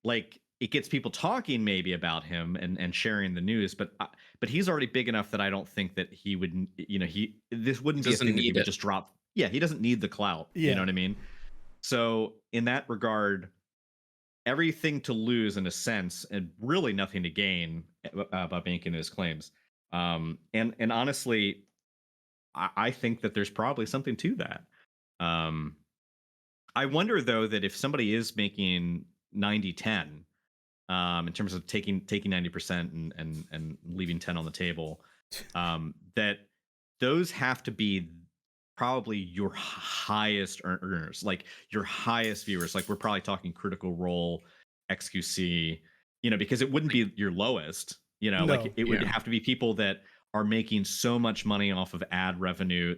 Like it gets people talking maybe about him and sharing the news, but he's already big enough that I don't think that he would, this wouldn't be a Doesn't thing that he need would it. just drop. Yeah, he doesn't need the clout. You Yeah. know what I mean? So in that regard, everything to lose in a sense, and really nothing to gain by making those claims. And honestly, I think that there's probably something to that. I wonder though that if somebody is making 90-10, in terms of taking 90% and leaving 10 on the table, that those have to be probably your highest earners, like your highest viewers. Like we're probably talking Critical Role, XQC, because it wouldn't be your lowest. No. Like it would Yeah. have to be people that are making so much money off of ad revenue,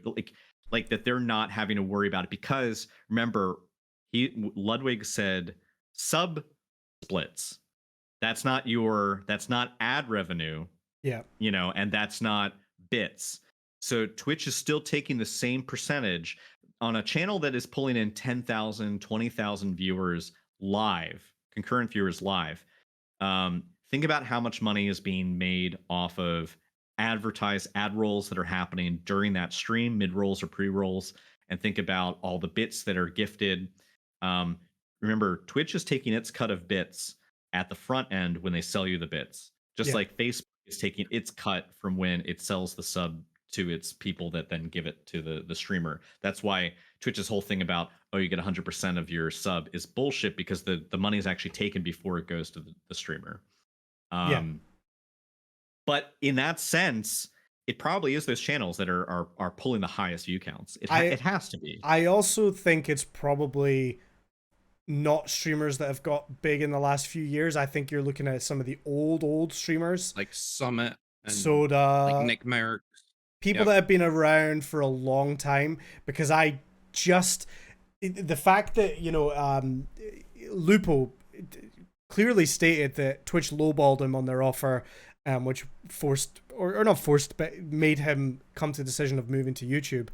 like that they're not having to worry about it. Because remember, Ludwig said sub splits. That's not ad revenue, Yeah. and that's not bits. So Twitch is still taking the same percentage on a channel that is pulling in 10,000, 20,000 viewers live, concurrent viewers live. Think about how much money is being made off of advertised ad rolls that are happening during that stream, mid rolls or pre rolls, and think about all the bits that are gifted. Remember, Twitch is taking its cut of bits at the front end when they sell you the bits, just Yeah. like Facebook is taking its cut from when it sells the sub to its people that then give it to the streamer. That's why Twitch's whole thing about, oh, you get 100% of your sub is bullshit, because the money is actually taken before it goes to the streamer. Yeah. But in that sense, it probably is those channels that are pulling the highest view counts. It has to be. I also think it's probably not streamers that have got big in the last few years. I think you're looking at some of the old streamers, Like Summit and Soda, like Nick Merrick. people Yep. that have been around for a long time. Because the fact that Lupo clearly stated that Twitch lowballed him on their offer, which forced or not forced, but made him come to the decision of moving to YouTube.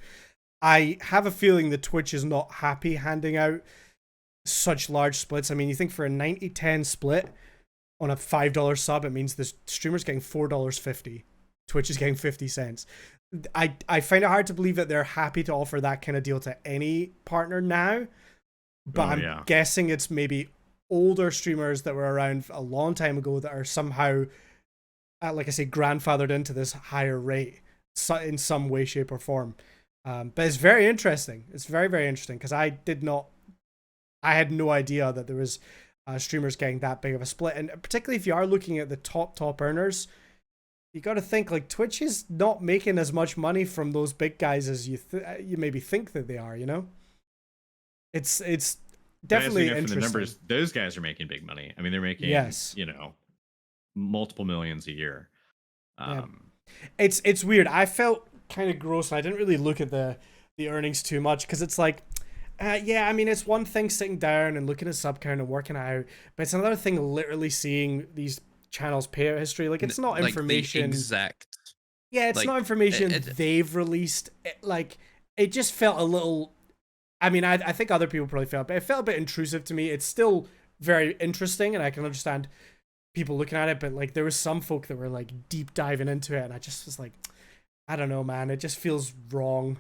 I have a feeling that Twitch is not happy handing out such large splits. I mean, you think for a 90-10 split on a $5 sub, it means the streamer's getting $4.50. Twitch is getting 50 cents. I find it hard to believe that they're happy to offer that kind of deal to any partner now. But I'm guessing it's maybe older streamers that were around a long time ago that are somehow, like I say, grandfathered into this higher rate in some way, shape, or form. But it's very interesting. It's very, very interesting, because I had no idea that there was streamers getting that big of a split. And particularly if you are looking at the top earners, you got to think like Twitch is not making as much money from those big guys as you maybe think that they are. It's definitely interesting. From the numbers, those guys are making big money. I mean, they're making multiple millions a year. It's weird. I felt kind of gross, and I didn't really look at the earnings too much, because it's like, I mean, it's one thing sitting down and looking at sub count and working out, but it's another thing literally seeing these channels payout history. Like, it's not information. It's not information they've released. It just felt a little. I mean, I think other people probably felt, but it felt a bit intrusive to me. It's still very interesting, and I can understand people looking at it, but like there was some folk that were like deep diving into it, and I just was like, I don't know, man. It just feels wrong.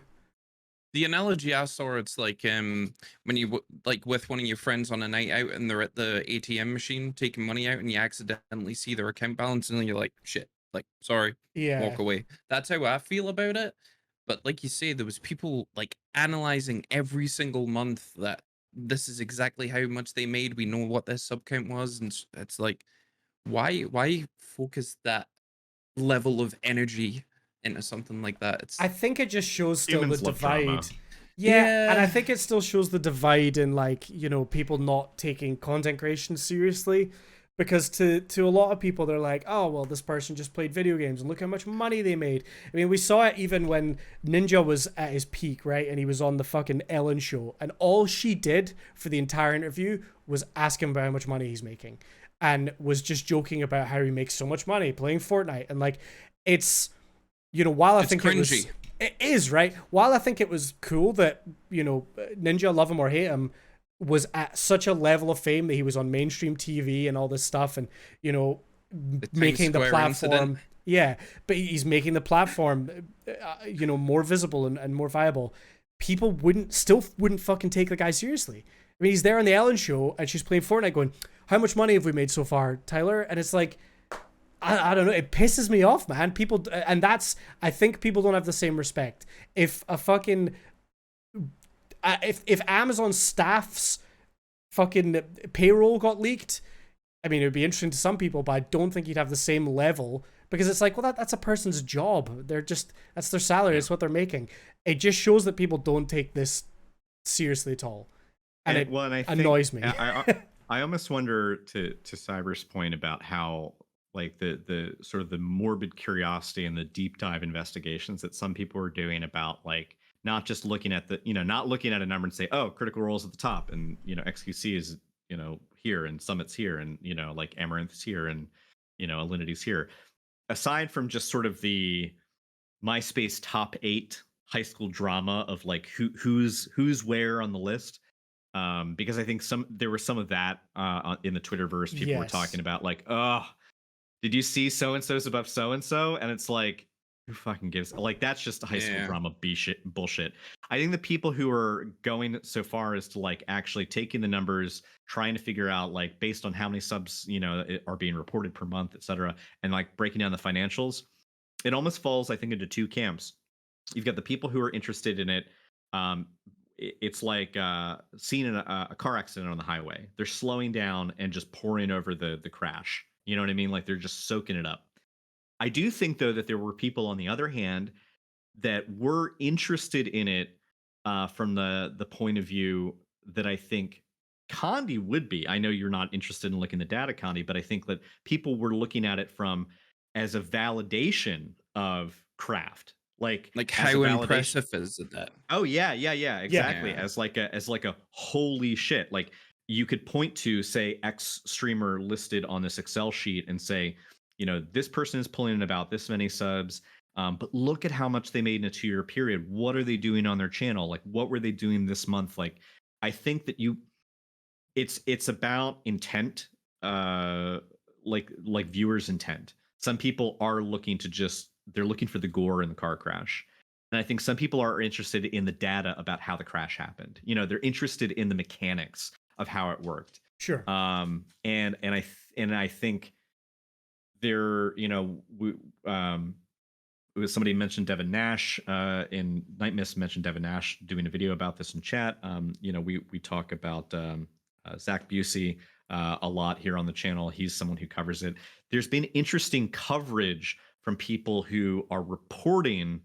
The analogy I saw, it's like when you like with one of your friends on a night out and they're at the ATM machine taking money out, and you accidentally see their account balance, and then you're like, shit, like, sorry, walk away. That's how I feel about it. But like you say, there was people like analyzing every single month that this is exactly how much they made. We know what their sub count was, and it's like, why focus that level of energy into something like that? I think it just shows still the divide. Drama. Yeah, and I think it still shows the divide in, like, people not taking content creation seriously, because to a lot of people they're like, oh well, this person just played video games and look how much money they made. I mean, we saw it even when Ninja was at his peak, right? And he was on the fucking Ellen show, and all she did for the entire interview was ask him about how much money he's making, and was just joking about how he makes so much money playing Fortnite. And like, it's, you know, while I think cringy. it is, right? While I think it was cool that, you know, Ninja, love him or hate him, was at such a level of fame that he was on mainstream TV and all this stuff, and, you know, making the platform. Incident. Yeah, but he's making the platform, you know, more visible and more viable. People wouldn't fucking take the guy seriously. I mean, he's there on the Ellen show and she's playing Fortnite going, how much money have we made so far, Tyler? And it's like, I don't know. It pisses me off, man. People, and that's, I think people don't have the same respect. If a fucking, if Amazon staff's fucking payroll got leaked, I mean, it would be interesting to some people, but I don't think you'd have the same level, because it's like, well, that's a person's job. They're just, that's their salary. It's what they're making. It just shows that people don't take this seriously at all. And it annoys me. I almost wonder, to Cyber's point about how, like, the sort of the morbid curiosity and the deep dive investigations that some people are doing about, like, not just looking at the, you know, not looking at a number and say, oh, Critical Role's at the top, and, you know, XQC is, you know, here, and Summit's here, and, you know, like Amaranth's here, and, you know, Alinity's here. Aside from just sort of the MySpace top 8 high school drama of like who's where on the list, because I think there was some of that in the Twitterverse. People were talking about, like, oh, did you see so and so's above so and so? And it's like, who fucking gives? Like, that's just high school drama bullshit. I think the people who are going so far as to, like, actually taking the numbers, trying to figure out, like, based on how many subs, you know, are being reported per month, etc., and, like, breaking down the financials, it almost falls, I think, into two camps. You've got the people who are interested in it. It's like seeing a car accident on the highway. They're slowing down and just pouring over the crash. You know what I mean? Like, they're just soaking it up. I do think, though, that there were people, on the other hand, that were interested in it from the point of view that I think Condi would be. I know you're not interested in looking at the data, Condi, but I think that people were looking at it from as a validation of craft. Like how impressive is that? Oh yeah, exactly. Yeah. As like a holy shit. Like, you could point to, say, X streamer listed on this Excel sheet and say, you know, this person is pulling in about this many subs, but look at how much they made in a 2-year period. What are they doing on their channel? Like, what were they doing this month? Like, I think that it's about intent, like viewers' intent. Some people are looking to they're looking for the gore in the car crash. And I think some people are interested in the data about how the crash happened. You know, they're interested in the mechanics of how it worked. Sure. And I think there, you know, somebody mentioned Devin Nash in Night Mist mentioned Devin Nash doing a video about this in chat. You know, we talk about Zach Busey a lot here on the channel. He's someone who covers it. There's been interesting coverage from people who are reporting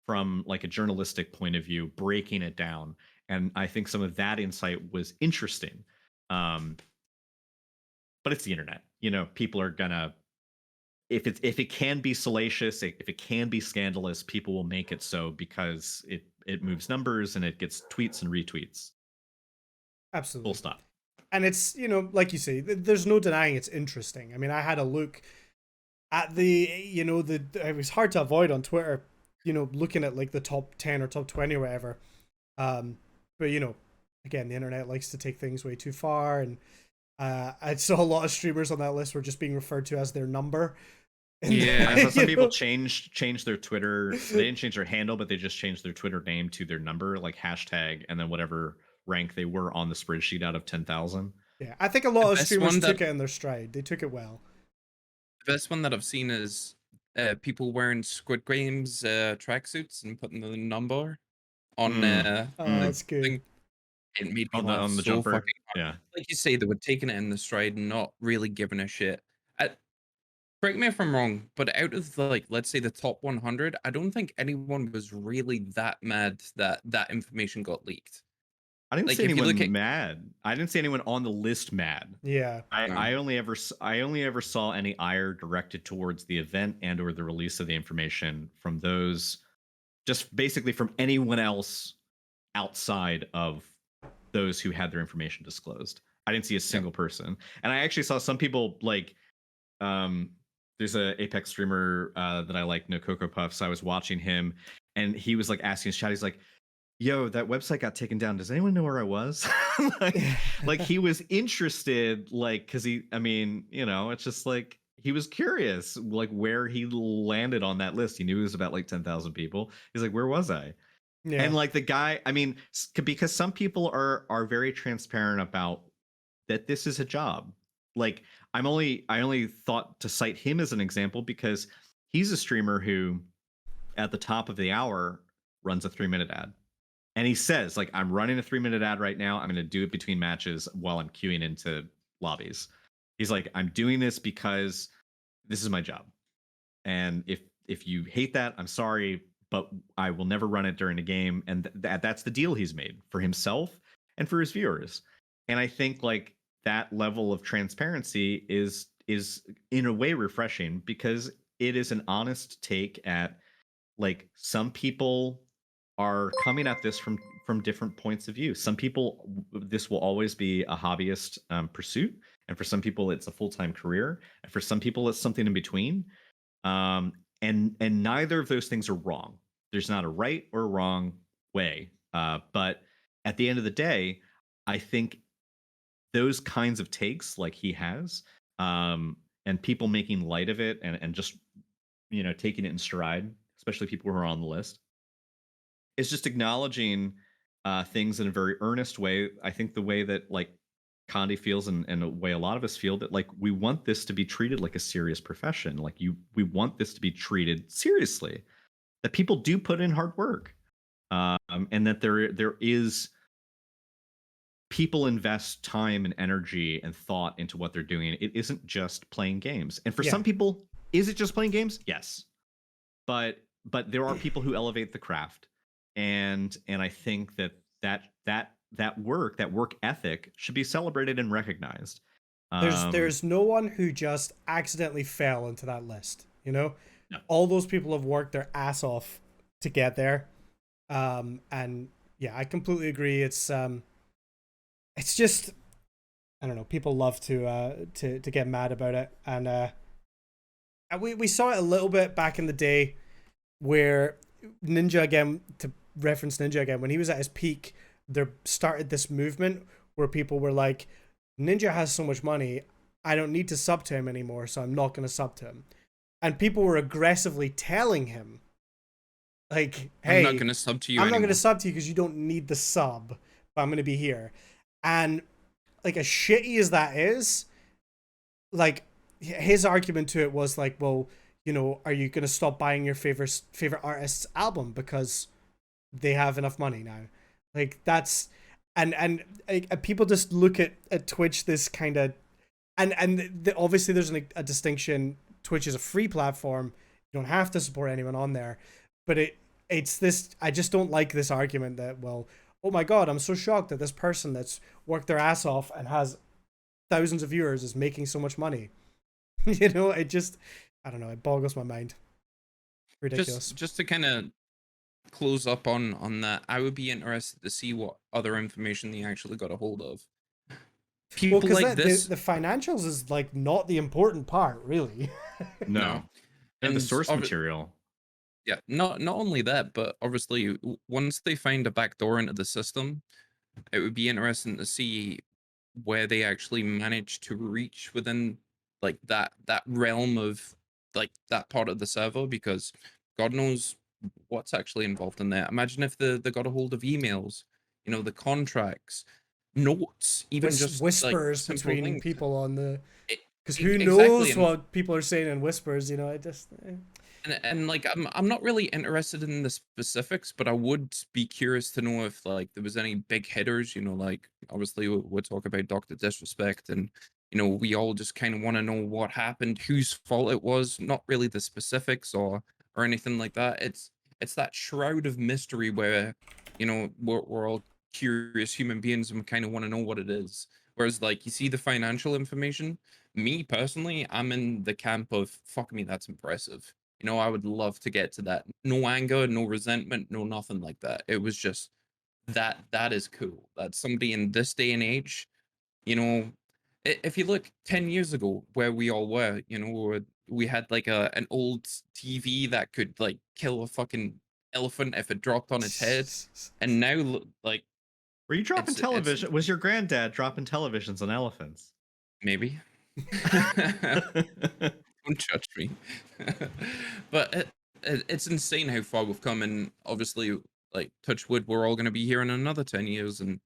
from, like, a journalistic point of view, breaking it down. And I think some of that insight was interesting. But it's the internet. You know, people are gonna, if it can be salacious, if it can be scandalous, people will make it so, because it moves numbers and it gets tweets and retweets. Absolutely. Full stop. And it's, you know, like you say, there's no denying it's interesting. I mean, I had a look at it was hard to avoid on Twitter, you know, looking at, like, the top 10 or top 20 or whatever. But, you know, again, the internet likes to take things way too far. And I saw a lot of streamers on that list were just being referred to as their number. Yeah, I saw some people change their Twitter. They didn't change their handle, but they just changed their Twitter name to their number, like hashtag, and then whatever rank they were on the spreadsheet out of 10,000. Yeah, I think a lot of streamers took it in their stride. They took it well. The best one that I've seen is people wearing Squid Games tracksuits and putting the number on. That's good. Thing. It made me on the so jumper. fucking hard. Yeah, like you say, they were taking it in the stride and not really giving a shit. Correct me if I'm wrong, but out of the, like, let's say the top 100, I don't think anyone was really that mad that information got leaked. I didn't Like, see if you anyone look at mad. I didn't see anyone on the list mad. Yeah. No. I only ever saw any ire directed towards the event and or the release of the information from those, just basically from anyone else outside of those who had their information disclosed. I didn't see a single person, and I actually saw some people like, there's a Apex streamer that I like, No Cocoa Puffs. I was watching him, and he was like asking his chat. He's like, "Yo, that website got taken down. Does anyone know where I was?" like he was interested, like, because I mean, it's just like he was curious, like where he landed on that list. He knew it was about like 10,000 people. He's like, "Where was I?" Yeah. And like the guy, I mean, because some people are very transparent about that this is a job. Like I only thought to cite him as an example because he's a streamer who at the top of the hour runs a 3-minute ad. And he says, like, I'm running a 3-minute ad right now. I'm going to do it between matches while I'm queuing into lobbies. He's like, I'm doing this because this is my job. And if you hate that, I'm sorry, but I will never run it during a game. And that's the deal he's made for himself and for his viewers. And I think like that level of transparency is in a way refreshing because it is an honest take at, like, some people are coming at this from different points of view. Some people, this will always be a hobbyist pursuit, and for some people it's a full-time career, and for some people it's something in between. And neither of those things are wrong. There's not a right or a wrong way, but at the end of the day, I think those kinds of takes like he has, and people making light of it and just taking it in stride, especially people who are on the list, is just acknowledging things in a very earnest way. I think the way that like Condi feels, and a way a lot of us feel, that like we want this to be treated like a serious profession. Like we want this to be treated seriously. That people do put in hard work, and that there is people invest time and energy and thought into what they're doing. It isn't just playing games. And for Yeah. some people, is it just playing games? Yes, but there are people who elevate the craft, and I think that work ethic should be celebrated and recognized. There's no one who just accidentally fell into that list, No. All those people have worked their ass off to get there. And yeah, I completely agree. It's just, I don't know, people love to get mad about it. And we saw it a little bit back in the day where Ninja, again, to reference Ninja again, when he was at his peak, there started this movement where people were like, Ninja has so much money, I don't need to sub to him anymore, so I'm not going to sub to him. And people were aggressively telling him, like, hey, I'm not going to sub to you I'm not anymore. going to sub to you because you don't need the sub, but I'm going to be here. And like, as shitty as that is, like, his argument to it was like, well, are you going to stop buying your favorite artist's album because they have enough money now? Like, that's, and people just look at Twitch this kind of, and obviously there's a distinction. Twitch is a free platform. You don't have to support anyone on there, but it's this, I just don't like this argument that, well, oh my God, I'm so shocked that this person that's worked their ass off and has thousands of viewers is making so much money. It just, I don't know, it boggles my mind. Ridiculous. Just to kind of close up on that, I would be interested to see what other information they actually got a hold of. People like this, the financials is like not the important part, really. No. And the source material. Yeah, not only that, but obviously once they find a backdoor into the system, it would be interesting to see where they actually manage to reach within like that realm of like that part of the server, because God knows what's actually involved in there. Imagine if they got a hold of emails, the contracts, notes, even just whispers like, simple between things. people on the, because who Exactly. knows what people are saying in whispers, it just and like I'm not really interested in the specifics, but I would be curious to know if like there was any big hitters, like obviously we'll talk about Dr. Disrespect, and we all just kind of want to know what happened, whose fault it was, not really the specifics or anything like that. It's that shroud of mystery where we're all curious human beings and we kind of want to know what it is. Whereas, like, you see the financial information. Me personally, I'm in the camp of fuck me, that's impressive. You know, I would love to get to that. No anger, no resentment, no nothing like that. It was just that is cool. That somebody in this day and age, you know, if you look 10 years ago where we all were, you know, we had like an old TV that could like kill a fucking elephant if it dropped on its head, and now like Were you dropping it's television? Was your granddad dropping televisions on elephants? maybe. Don't judge me. But it's insane how far we've come, and obviously, like, touch wood, we're all going to be here in another 10 years, and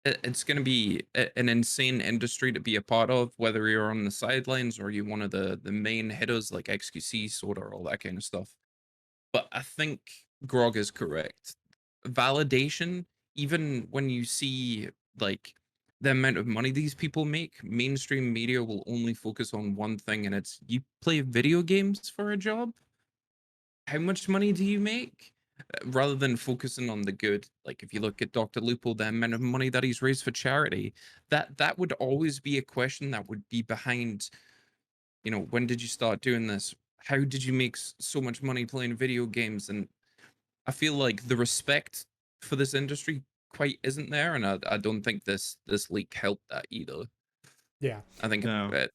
it's going to be an insane industry to be a part of, whether you're on the sidelines or you're one of the main hitters like XQC, Soda, all that kind of stuff. But I think Grog is correct. Validation, even when you see like the amount of money these people make, mainstream media will only focus on one thing, and it's you play video games for a job. How much money do you make? Rather than focusing on the good. Like if you look at Dr. Lupo, the amount of money that he's raised for charity, that would always be a question that would be behind, you know, when did you start doing this? How did you make so much money playing video games? And I feel like the respect for this industry quite isn't there, and I don't think this leak helped that either. Yeah. I think No. it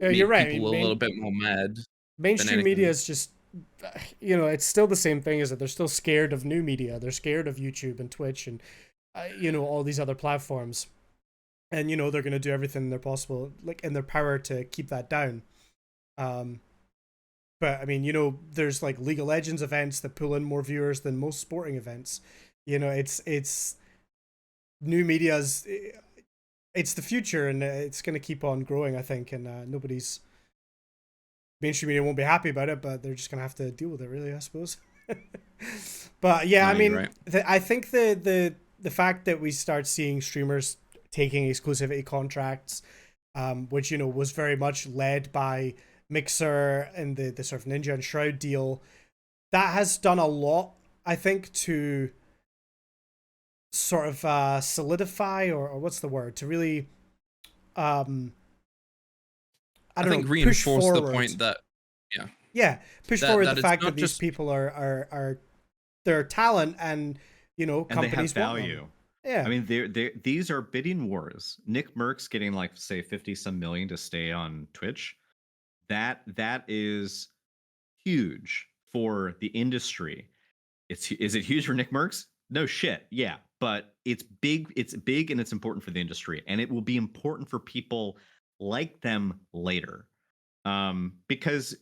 You're made right. people a little bit more mad than Mainstream media anything. is just, you know, it's still the same thing, is that they're still scared of new media. They're scared of YouTube and Twitch and, you know, all these other platforms. And, you know, they're going to do everything in their possible, like in their power, to keep that down. But I mean, you know, there's like League of Legends events that pull in more viewers than most sporting events. You know, it's new media's, it's the future, and it's going to keep on growing, I think. And mainstream media won't be happy about it, but they're just going to have to deal with it, really, I suppose. But yeah, No, I mean, you're right. I think the fact that we start seeing streamers taking exclusivity contracts, which, you know, was very much led by Mixer and the sort of Ninja and Shroud deal, that has done a lot, I think, to sort of solidify, or what's the word, to really I I don't think know, push reinforce the forward. point that Push forward the that it's fact not that these just people are their talent, and, you know, And they have companies want value. them. Yeah. I mean, these are bidding wars. Nick Merckx getting like say 50 some million to stay on Twitch. That is huge for the industry. Is it huge for Nick Merckx? No shit. Yeah, but it's big. It's big and it's important for the industry, and it will be important for people like them later. Because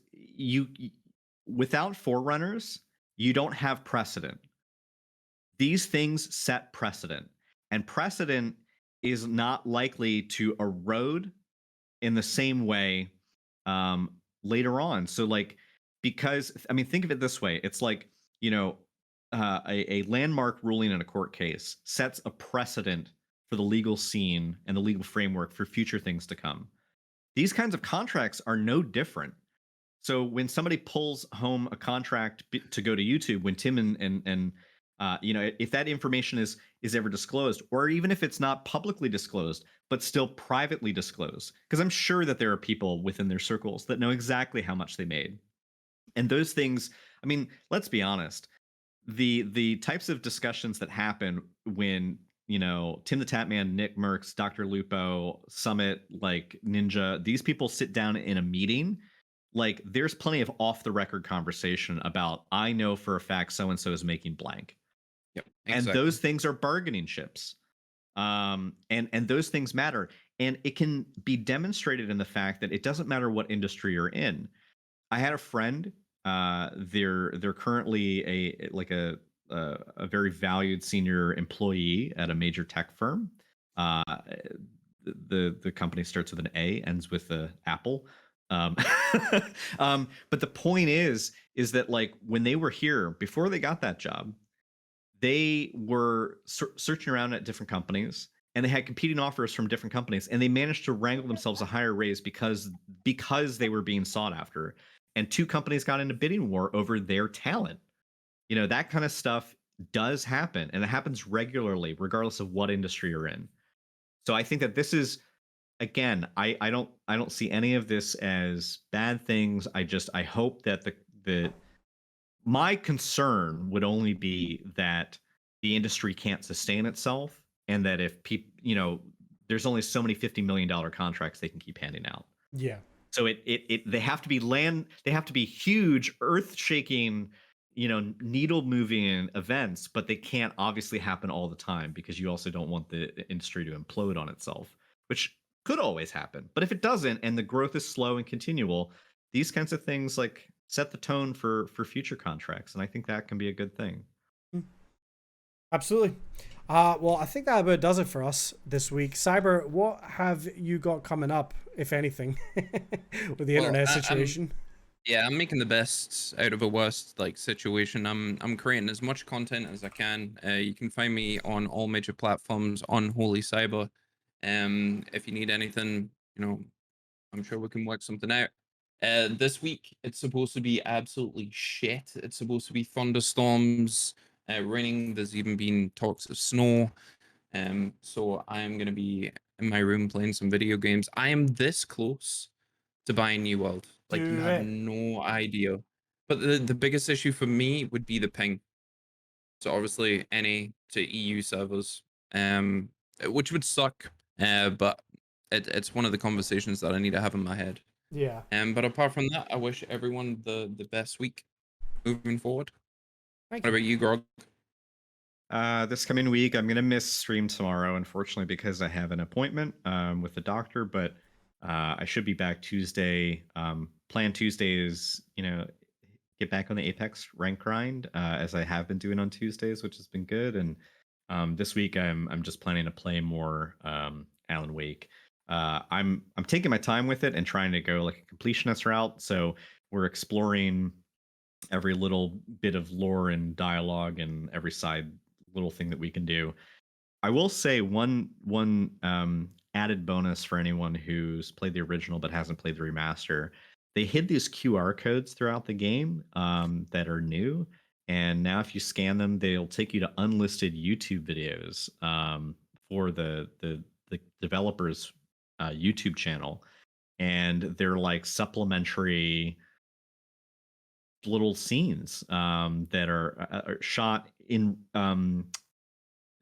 without forerunners, you don't have precedent. These things set precedent, and precedent is not likely to erode in the same way later on. So, like, because I mean, think of it this way: it's like, you know, a landmark ruling in a court case sets a precedent for the legal scene and the legal framework for future things to come. These kinds of contracts are no different. So when somebody pulls home a contract to go to YouTube, when Tim and you know, if that information is ever disclosed, or even if it's not publicly disclosed but still privately disclosed, because I'm sure that there are people within their circles that know exactly how much they made, and those things. I mean, let's be honest. The types of discussions that happen when, you know, Tim the Tatman, Nick Merckx, Dr. Lupo, Summit, like Ninja, these people sit down in a meeting. Like, there's plenty of off the record conversation about, I know for a fact so and so is making blank. Yep, And exactly. those things are bargaining chips. And those things matter, and it can be demonstrated in the fact that it doesn't matter what industry you're in. I had a friend, they're currently a very valued senior employee at a major tech firm. uh the company starts with an A, ends with a Apple. um, but the point is that, like, when they were here before they got that job, they were searching around at different companies, and they had competing offers from different companies, and they managed to wrangle themselves a higher raise because they were being sought after, and two companies got into bidding war over their talent. You know, that kind of stuff does happen, and it happens regularly, regardless of what industry you're in. So I think that this is, again, I don't see any of this as bad things. I hope that the my concern would only be that the industry can't sustain itself, and that if people, there's only so many $50 million contracts they can keep handing out. Yeah. So they have to be huge, earth shaking, needle moving events, but they can't obviously happen all the time, because you also don't want the industry to implode on itself, which could always happen. But if it doesn't, and the growth is slow and continual, these kinds of things like set the tone for future contracts, and I think that can be a good thing. Absolutely. Well, I think that about does it for us this week. Cyber, what have you got coming up, if anything, with the internet situation? I'm making the best out of a worst situation. I'm creating as much content as I can. You can find me on all major platforms on Holy Cyber. If you need anything, I'm sure we can work something out. This week it's supposed to be absolutely shit. It's supposed to be thunderstorms, raining. There's even been talks of snow. So I am gonna be in my room playing some video games. I am this close to buying New World. Like, you have no idea. But the biggest issue for me would be the ping. So obviously NA to EU servers, which would suck. But it's one of the conversations that I need to have in my head. Yeah. But apart from that, I wish everyone the best week moving forward. What about you, Grog? This coming week, I'm gonna miss stream tomorrow, unfortunately, because I have an appointment with the doctor. But I should be back Tuesday. Plan Tuesday is, get back on the Apex rank grind, as I have been doing on Tuesdays, which has been good. And this week, I'm just planning to play more Alan Wake. I'm taking my time with it and trying to go like a completionist route. So we're exploring every little bit of lore and dialogue and every side little thing that we can do. I will say one added bonus for anyone who's played the original but hasn't played the remaster. They hid these QR codes throughout the game that are new, and now if you scan them, they'll take you to unlisted YouTube videos for the developers' YouTube channel, and they're like supplementary little scenes that are shot in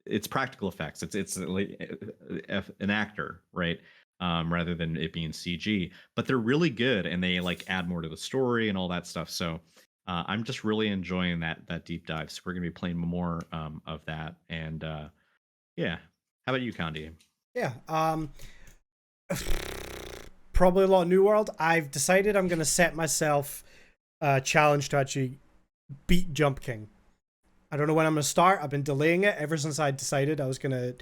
it's practical effects. It's like an actor, right? Rather than it being CG, but they're really good, and they like add more to the story and all that stuff. So I'm just really enjoying that deep dive. So we're gonna be playing more of that, and yeah. How about you, Condi? Yeah. Probably a lot of New World. I've decided I'm gonna set myself a challenge to actually beat Jump King. I don't know when I'm gonna start. I've been delaying it ever since I decided I was gonna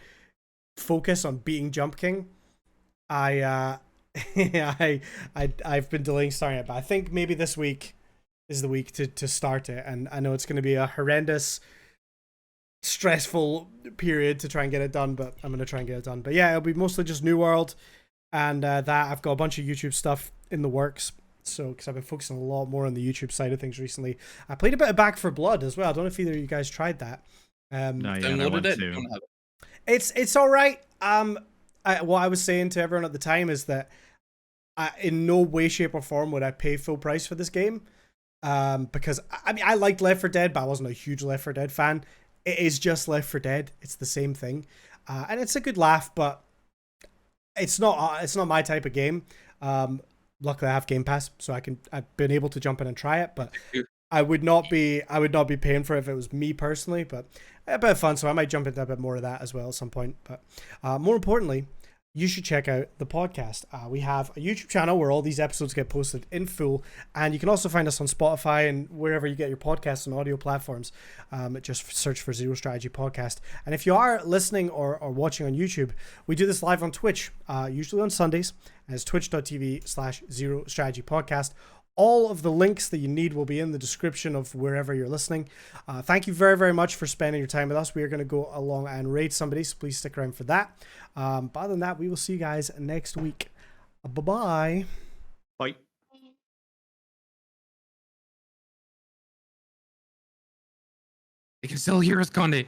focus on beating Jump King. I've been delaying starting it, but I think maybe this week is the week to start it. And I know it's gonna be a horrendous, stressful period to try and get it done, but I'm gonna try and get it done. But yeah, it'll be mostly just New World, and that I've got a bunch of YouTube stuff in the works. So, because I've been focusing a lot more on the YouTube side of things recently. I played a bit of Back 4 Blood as well. I don't know if either of you guys tried that. No, yeah, I want to. It's all right. What I was saying to everyone at the time is that in no way, shape, or form would I pay full price for this game. Because I mean, I liked Left 4 Dead, but I wasn't a huge Left 4 Dead fan. It is just Left 4 Dead. It's the same thing, and it's a good laugh, but it's not my type of game. Luckily, I have Game Pass, so I've been able to jump in and try it. But I would not be paying for it if it was me personally. But a bit of fun, so I might jump into a bit more of that as well at some point. But more importantly, you should check out the podcast. We have a YouTube channel where all these episodes get posted in full, and you can also find us on Spotify and wherever you get your podcasts and audio platforms. Just search for Zero Strategy Podcast. And if you are listening or watching on YouTube, we do this live on Twitch, usually on Sundays, and it's twitch.tv/Zero Strategy Podcast. All of the links that you need will be in the description of wherever you're listening. Thank you very, very much for spending your time with us. We are going to go along and raid somebody, so please stick around for that. But other than that, we will see you guys next week. Bye-bye. Bye. It can still hear us, Conde.